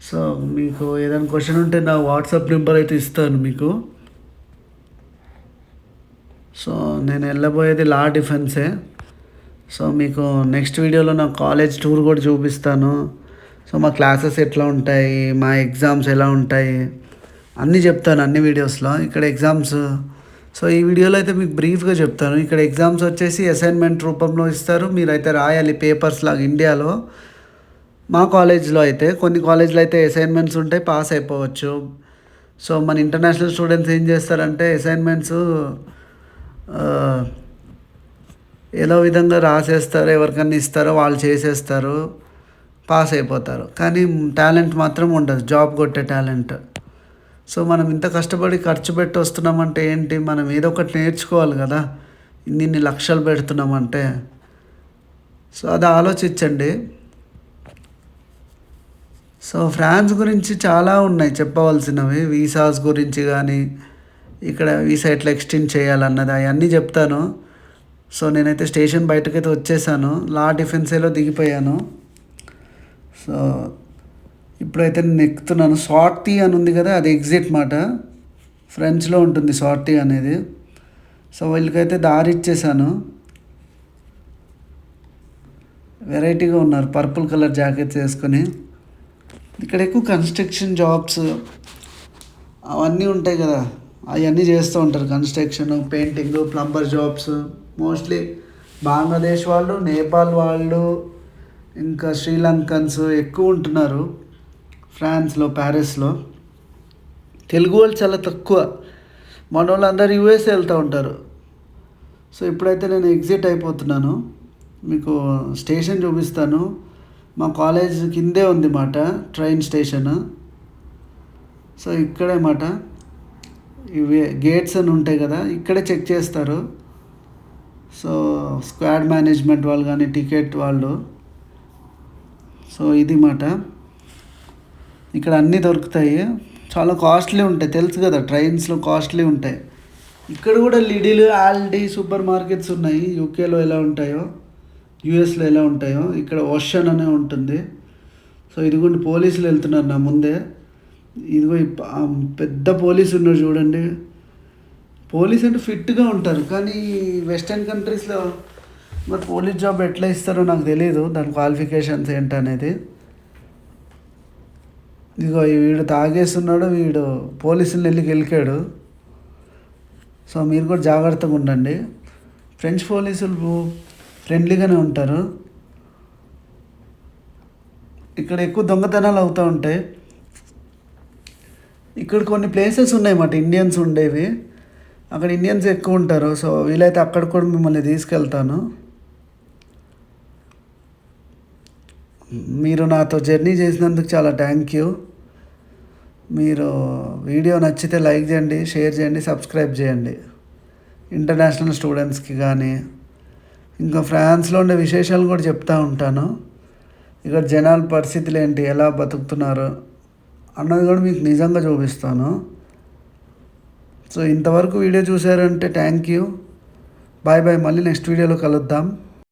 సో మీకు ఏదైనా క్వశ్చన్ ఉంటే నా వాట్సాప్ నెంబర్ అయితే ఇస్తాను మీకు. సో నేను వెళ్ళబోయేది లా డిఫెన్సే. సో మీకు నెక్స్ట్ వీడియోలో నా కాలేజ్ టూర్ కూడా చూపిస్తాను. సో మా క్లాసెస్ ఎట్లా ఉంటాయి, మా ఎగ్జామ్స్ ఎలా ఉంటాయి అన్నీ చెప్తాను అన్ని వీడియోస్లో. ఇక్కడ ఎగ్జామ్స్, సో ఈ వీడియోలో అయితే మీకు బ్రీఫ్గా చెప్తాను. ఇక్కడ ఎగ్జామ్స్ వచ్చేసి అసైన్మెంట్ రూపంలో ఇస్తారు, మీరైతే రాయాలి పేపర్స్ లాగా. ఇండియాలో మా కాలేజ్లో అయితే, కొన్ని కాలేజ్లో అయితే అసైన్మెంట్స్ ఉంటాయి, పాస్ అయిపోవచ్చు. సో మన ఇంటర్నేషనల్ స్టూడెంట్స్ ఏం చేస్తారంటే అసైన్మెంట్స్ ఏదో విధంగా రాసేస్తారు, ఎవరికన్నా ఇస్తారో వాళ్ళు చేసేస్తారు, పాస్ అయిపోతారు. కానీ టాలెంట్ మాత్రం ఉండదు, జాబ్ కొట్టే టాలెంట్. సో మనం ఇంత కష్టపడి ఖర్చు పెట్టి వస్తున్నామంటే ఏంటి, మనం ఏదో ఒకటి నేర్చుకోవాలి కదా, ఇన్ని లక్షలు పెడుతున్నామంటే. సో అది ఆలోచించండి. సో ఫ్రాన్స్ గురించి చాలా ఉన్నాయి చెప్పవలసినవి, వీసాస్ గురించి కానీ, ఇక్కడ వీసా ఎట్లా ఎక్స్టెండ్ చేయాలన్నది అవన్నీ చెప్తాను. సో నేనైతే స్టేషన్ బయటకైతే వచ్చేసాను, లా డిఫెన్సేలో దిగిపోయాను. సో ఇప్పుడైతే నేను ఎక్కుతున్నాను. సార్టీ అని ఉంది కదా, అది ఎగ్జిట్ మాట, ఫ్రెంచ్లో ఉంటుంది సార్టీ అనేది. సో వీళ్ళకైతే దారి ఇచ్చేసాను. వెరైటీగా ఉన్నారు, పర్పుల్ కలర్ జాకెట్స్ వేసుకొని. ఇక్కడ ఎక్కువ కన్స్ట్రక్షన్ జాబ్స్ అవన్నీ ఉంటాయి కదా, అవన్నీ చేస్తూ ఉంటారు. Construction, painting, plumber jobs. Mostly Bangladesh వాళ్ళు, నేపాల్ వాళ్ళు, ఇంకా శ్రీలంకన్స్ ఎక్కువ ఉంటున్నారు ఫ్రాన్స్లో, ప్యారిస్లో. తెలుగు వాళ్ళు చాలా తక్కువ, మన వాళ్ళందరూ యూఎస్ఏ వెళ్తూ ఉంటారు. సో ఇప్పుడైతే నేను ఎగ్జిట్ అయిపోతున్నాను, మీకు స్టేషన్ చూపిస్తాను. మా కాలేజ్ కిందే ఉంది మాట ట్రైన్ స్టేషన్. సో ఇక్కడే మాట, ఇవి గేట్స్ అని ఉంటాయి కదా, ఇక్కడే చెక్ చేస్తారు. సో స్క్వాడ్ మేనేజ్మెంట్ వాళ్ళు కానీ, టికెట్ వాళ్ళు. సో ఇది మాట, ఇక్కడ అన్నీ దొరుకుతాయి, చాలా కాస్ట్లీ ఉంటాయి, తెలుసు కదా ట్రైన్స్లో కాస్ట్లీ ఉంటాయి. ఇక్కడ కూడా లిడిల్, ఆల్డీ సూపర్ మార్కెట్స్ ఉన్నాయి. యూకేలో ఎలా ఉంటాయో, యూఎస్లో ఎలా ఉంటాయో, ఇక్కడ ఓషన్ అనే ఉంటుంది. సో ఇదిగోండి పోలీసులు వెళ్తున్నారు నా ముందే. ఇదిగో పెద్ద పోలీసు ఉన్నారు చూడండి. పోలీస్ అంటే ఫిట్గా ఉంటారు, కానీ వెస్టర్న్ కంట్రీస్లో మరి పోలీస్ జాబ్ ఎట్లా ఇస్తారో నాకు తెలియదు, దాని క్వాలిఫికేషన్స్ ఏంటనేది. ఇదిగో వీడు తాగేస్తున్నాడు, వీడు పోలీసుని వెళ్ళి గెలికాడు. సో మీరు కూడా జాగ్రత్తగా ఉండండి. ఫ్రెంచ్ పోలీసులు ఫ్రెండ్లీగానే ఉంటారు. ఇక్కడ ఎక్కువ దొంగతనాలు అవుతూ ఉంటాయి. ఇక్కడ కొన్ని ప్లేసెస్ ఉన్నాయన్నమాట ఇండియన్స్ ఉండేవి, అక్కడ ఇండియన్స్ ఎక్కువ ఉంటారు. సో వీలైతే అక్కడ కూడా మిమ్మల్ని తీసుకెళ్తాను. మీరు నాతో జర్నీ చేసినందుకు చాలా థ్యాంక్ యూ. మీరు వీడియో నచ్చితే లైక్ చేయండి, షేర్ చేయండి, సబ్స్క్రైబ్ చేయండి. ఇంటర్నేషనల్ స్టూడెంట్స్కి కానీ, ఇంకా ఫ్రాన్స్లో ఉండే విశేషాలు కూడా చెప్తూ ఉంటాను. ఇక్కడ జనాల పరిస్థితులు ఏంటి, ఎలా బతుకుతున్నారు అన్నది కూడా మీకు నిజంగా చూపిస్తాను. సో ఇంతవరకు వీడియో చూసారంటే థ్యాంక్ యూ. బాయ్ బాయ్, మళ్ళీ నెక్స్ట్ వీడియోలో కలుద్దాం.